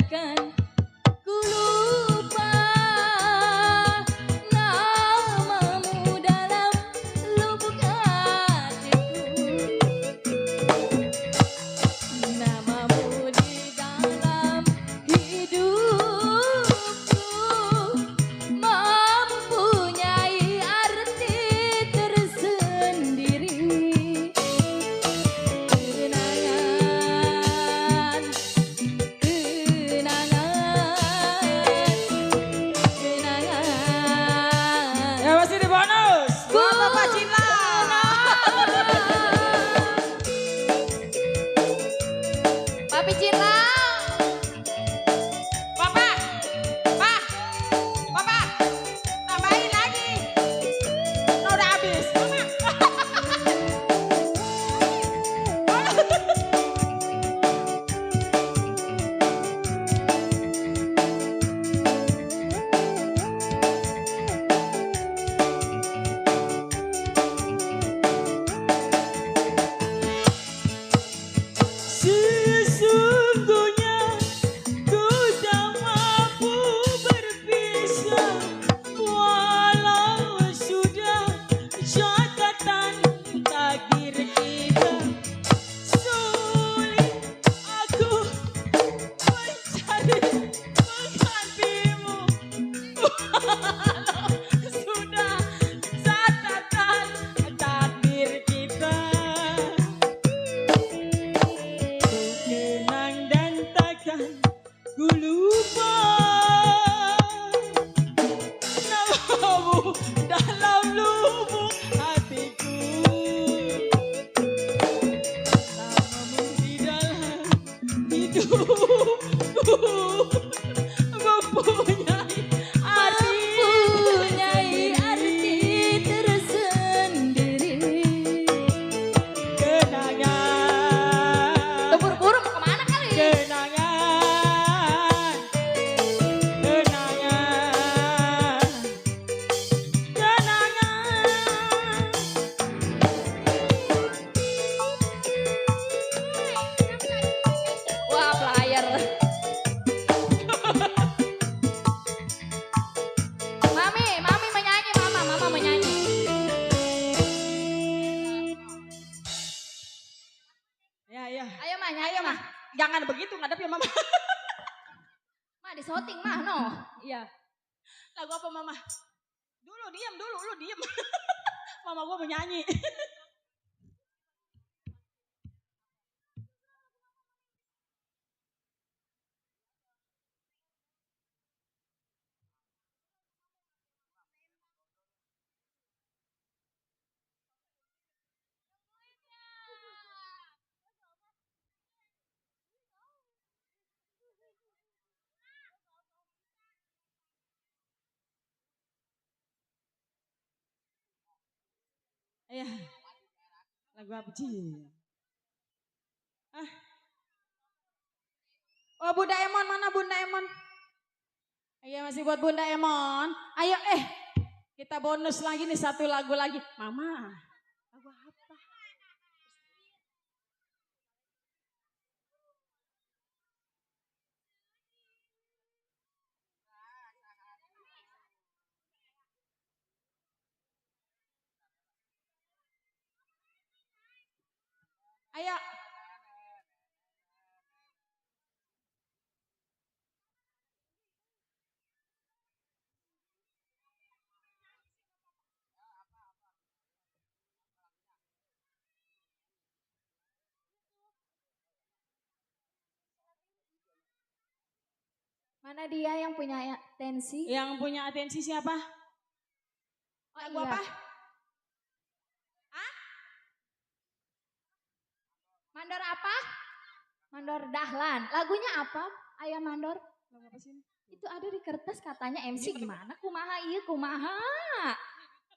takkan ku lupa namamu dalam lubuk hatiku, namamu di dalam hidupku mempunyai arti tersendiri. Kenangan, kenangan. Ya masih di bonus. Buat Bapak Cinta. Papi Cinta, Bapak. Pak. Bapak. Tambahin lagi. Nah, udah habis. Sesungguhnya ku tak mampu berpisah, walau sudah catatan takdir kita. Sulit aku mencari penggantimu, walau sudah catatan takdir kita. Kenang dan takkan ku lupa namamu dalam lubuk hatiku, namamu di dalam hidupku mempunyai arti tersendiri. kenangan. Buru-buru mau kemana kali? Kenangan, kenangan, kenangan. Wah, player. Mami menyanyi, mama menyanyi. Ya, ya. Ayo mah, nyanyi mah. Jangan begitu ngadep ya mama. Mah di shooting mah, no. Iya. Lagu apa mama? Dulu diam dulu, lu diam. Mama gua menyanyi. Iya. Lagu apa sih? Ah. Oh Bunda Emon, mana Bunda Emon? Iya masih buat Bunda Emon. Ayo kita bonus lagi nih satu lagu lagi. Mama, lagu apa? Ayo. Mana dia yang punya atensi? Yang punya atensi siapa? Oh, Lagu iya. apa? Mandor apa? Mandor Dahlan. Lagunya apa? Ayah Mandor. Lagu apa sih? Itu ada di kertas katanya MC gimana? Kumaha iya kumaha.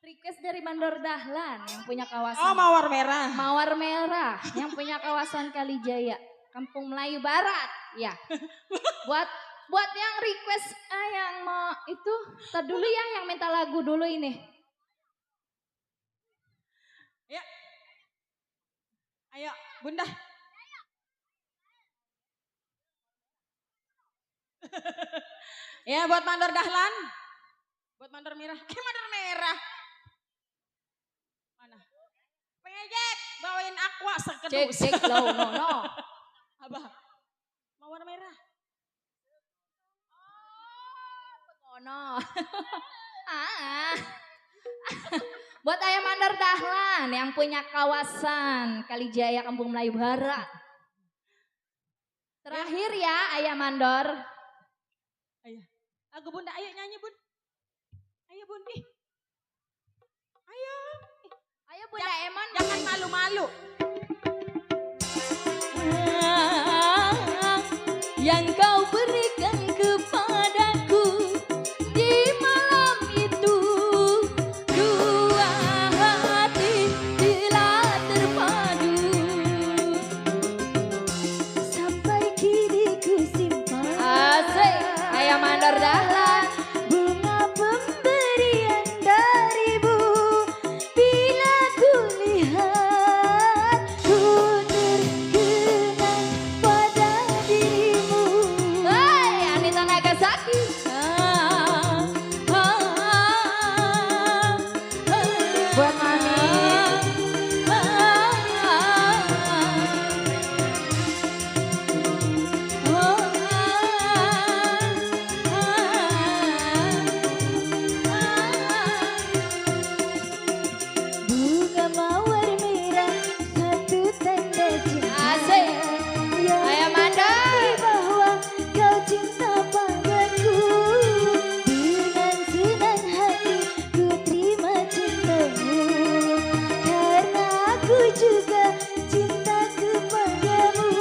Request dari Mandor Dahlan yang punya kawasan. Oh Mawar Merah. Mawar Merah yang punya kawasan Kalijaya, Kampung Melayu Barat. Ya. Buat yang request yang mau itu, tar dulu ya yang minta lagu dulu ini. Ya. Ayo Bunda. Ya buat Mandor Dahlan. Buat Mandor Merah. Mandor Merah. Mana? Pengejek, bawain aqua sekedus. Cek low no. Abah. Mau warna merah. Ono. Buat Ayah Mandor Dahlan yang punya kawasan Kalijaya Kampung Melayu Barat. Terakhir ya Ayah Mandor. Lagu Bunda, ayo nyanyi Bun. Ayo Bun, ih. Ayo. Ayo Bunda Emon. Jangan malu-malu. Yang kau berikan kepadaku di malam itu, dua hati telah terpadu sampai kini ku simpan. Asik, Ayah Mandor Dahlan. Bunga pemberian darimu, bila ku lihat ku terkenang pada dirimu. Hai, Anita Nagasaki. Buat Mami. Bunga mawar merah, satu tanda cinta. Asik. Ayah Mandor. Bahwa kau cinta padaku, dengan senang hati ku terima cintamu, karena aku juga cinta kepadamu.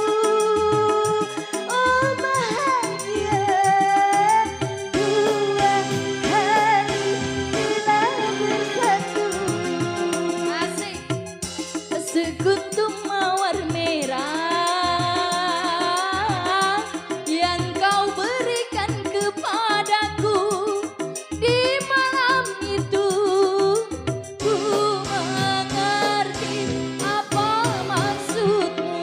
Oh bahagia, dua hati telah bersatu. Asik. Sekuntum mawar merah yang kau berikan kepadaku di malam itu, ku mengerti apa maksudmu.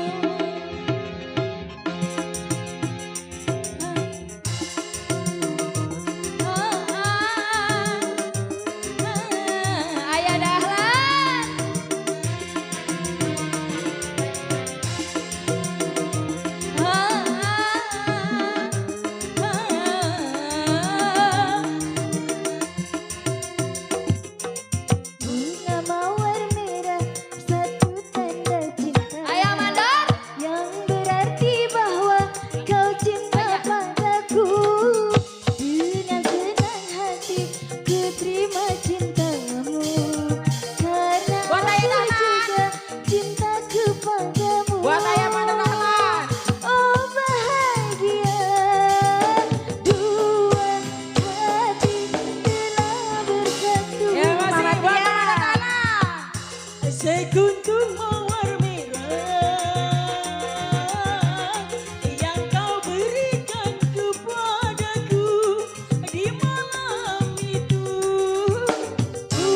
Ayah Dahlan. Bunga mawar merah, satu tanda cinta. Ayah Mandor. Yang berarti bahwa kau cinta padaku, dengan senang hati ku terima cintamu, karena Buat Ayah aku Dahlan. juga cinta kepadamu. Buat Ayah Mandor Dahlan. Oh bahagia, dua hati telah bersatu. Ya masih Mama buat Tia. Mandor Dahlan. Sekuntum mawar merah yang kau berikan kepadaku di malam itu, ku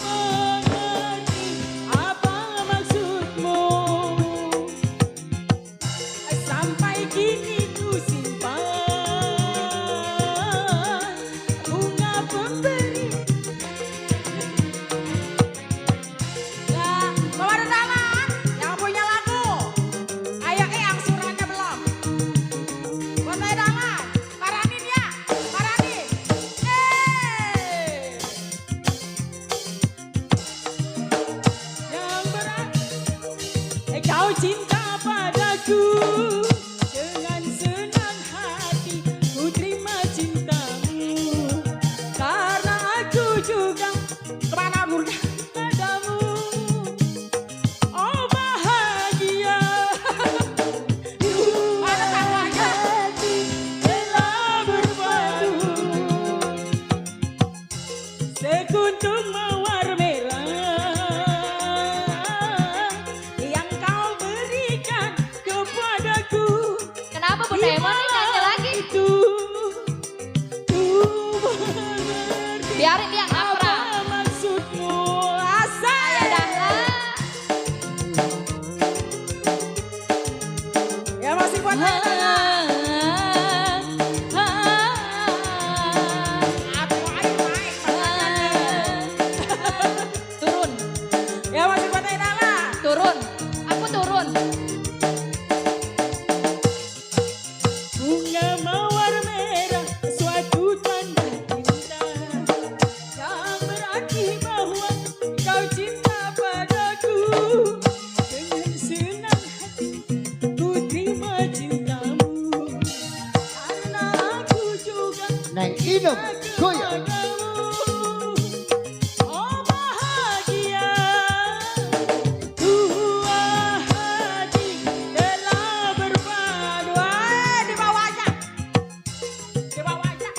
mengerti apa maksudmu, sampai kini ku simpan bunga pemberi. Nah, Mawar Dahlan yang punya lagu. Ayo angsurannya belum. Buat Ayah Dahlan, paranin ya, paranin. Yang berat, kau cinta padaku, dengan senang hati ku terima cintamu, karena aku juga kemana murka padamu. Oh bahagia, ada tangannya telah berbadu. Sekuntum mawar merah yang kau berikan kepadaku. Kenapa Bunda Emon nih nyanyi lagi? Itu ku mengerti Biarin dia ngapra. apa maksudmu. Asal Ayah Dahlan. ya masih buat Ayah Dahlan. Neng Inem goyang. Oh bahagia, dua hati telah berpadu. Di bawah aja, di bawah aja.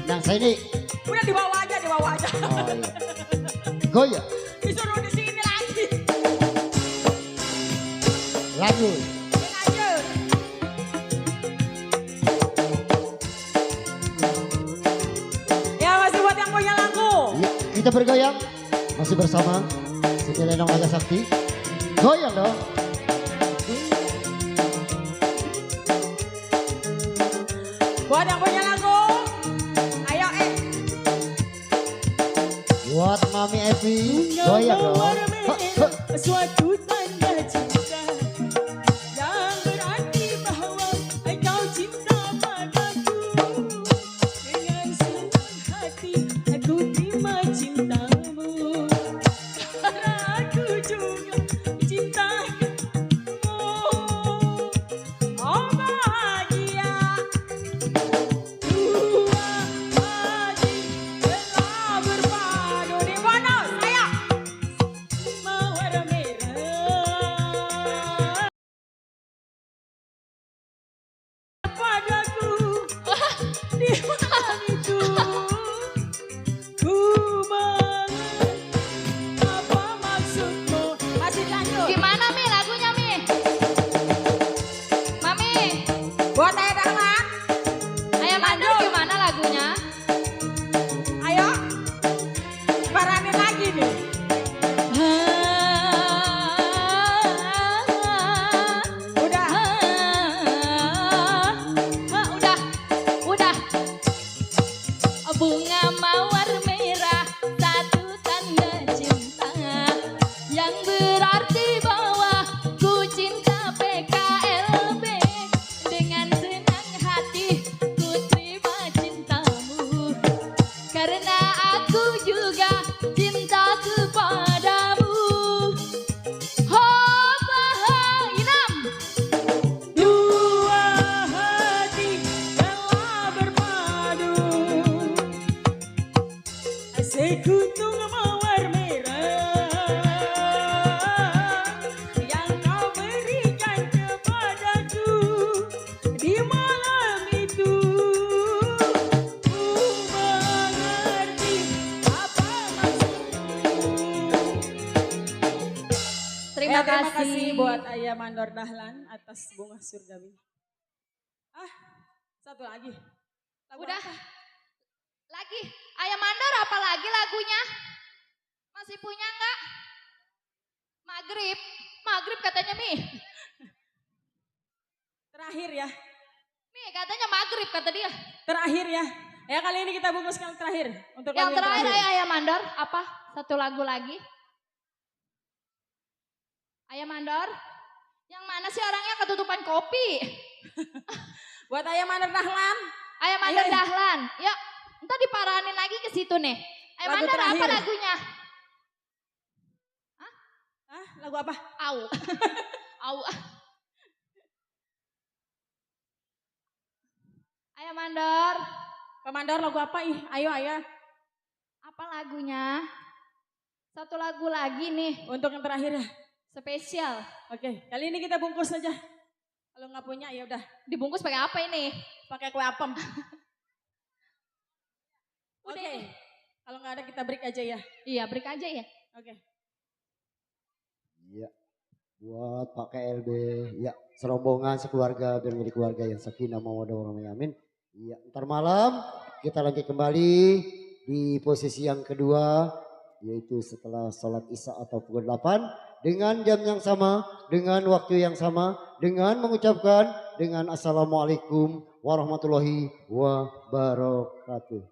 Nang Saini. Udah di bawah aja, di bawah aja. Oh iya. Goyang. Disuruh di sini lagi. Lanjut. Lanjut. Ya masih buat yang punya lagu. Ya, kita bergoyang. Masih bersama Siti Lenong Naga Sakti. Goyang dong. Buat yang punya lagu. Ayo Buat Mami Evi. Goyang dong. Ha, ha. Suatu tanda cinta yang berarti bahwa engkau cinta padaku. Dengan senang hati aku terima cintamu. Karena aku juga cinta kamu. Oh bahagia, dua hati telah berpadu. Di mana saya? Mawar merah padaku di malam itu ku mengerti apa maksudmu. Masih lanjut. Gimana Mi lagunya Mi? Mami, Buat Ayah Dahlan. Ayah Mandor gimana lagunya? Ayo paranin lagi nih. Udah. Udah. Bunga mawar merah satu tanda cinta yang berarti bahwa ku cinta PKLB. Dengan senang hati ku terima cintamu karena aku juga cinta kepadamu. Oh Inam. Dua hati telah berpadu sekutung mawar merah yang kau berikan kepadaku di malam itu. Ku mengerti apa maksudmu. Terima Terima kasih. kasih buat Ayah Mandor Dahlan atas bunga surgawi. Satu lagi. Lagu Udah. apa? Lagi. Ayah Mandor apa lagi lagunya? Masih punya enggak? Maghrib katanya Mi. Terakhir ya. Mi katanya maghrib kata dia. Terakhir ya. Ya kali ini kita bungkuskan terakhir. Untuk Yang lagu terakhir Ayah Mandor apa? Satu lagu lagi. Ayah Mandor. Yang mana sih orangnya ketutupan kopi? Buat Ayah Mandor Dahlan. Ayah Mandor Ayo. Dahlan. Yuk, ntar diparanin lagi ke situ nih. Ayah Lagu Mandor apa terakhir. lagunya? Lagu apa? Au. Au. Ayah Mandor. Pak Mandor lagu apa ih? Ayo Ayah. Apa lagunya? Satu lagu lagi nih. Untuk yang terakhir ya. Spesial. Oke, kali ini kita bungkus saja. Kalau nggak punya ya udah Dibungkus pakai apa ini? pakai kue apem. Udah Oke. ini. Kalau nggak ada kita break aja ya. Iya, break aja ya. Oke. Iya. Buat Pak KLB, ya serombongan sekeluarga biar menjadi keluarga yang sakinah mawaddah warahmah amin. Iya, ntar malam kita lanjut kembali di posisi yang kedua yaitu setelah sholat isya atau pukul 8 dengan jam yang sama, dengan waktu yang sama, dengan mengucapkan dengan assalamualaikum warahmatullahi wabarakatuh.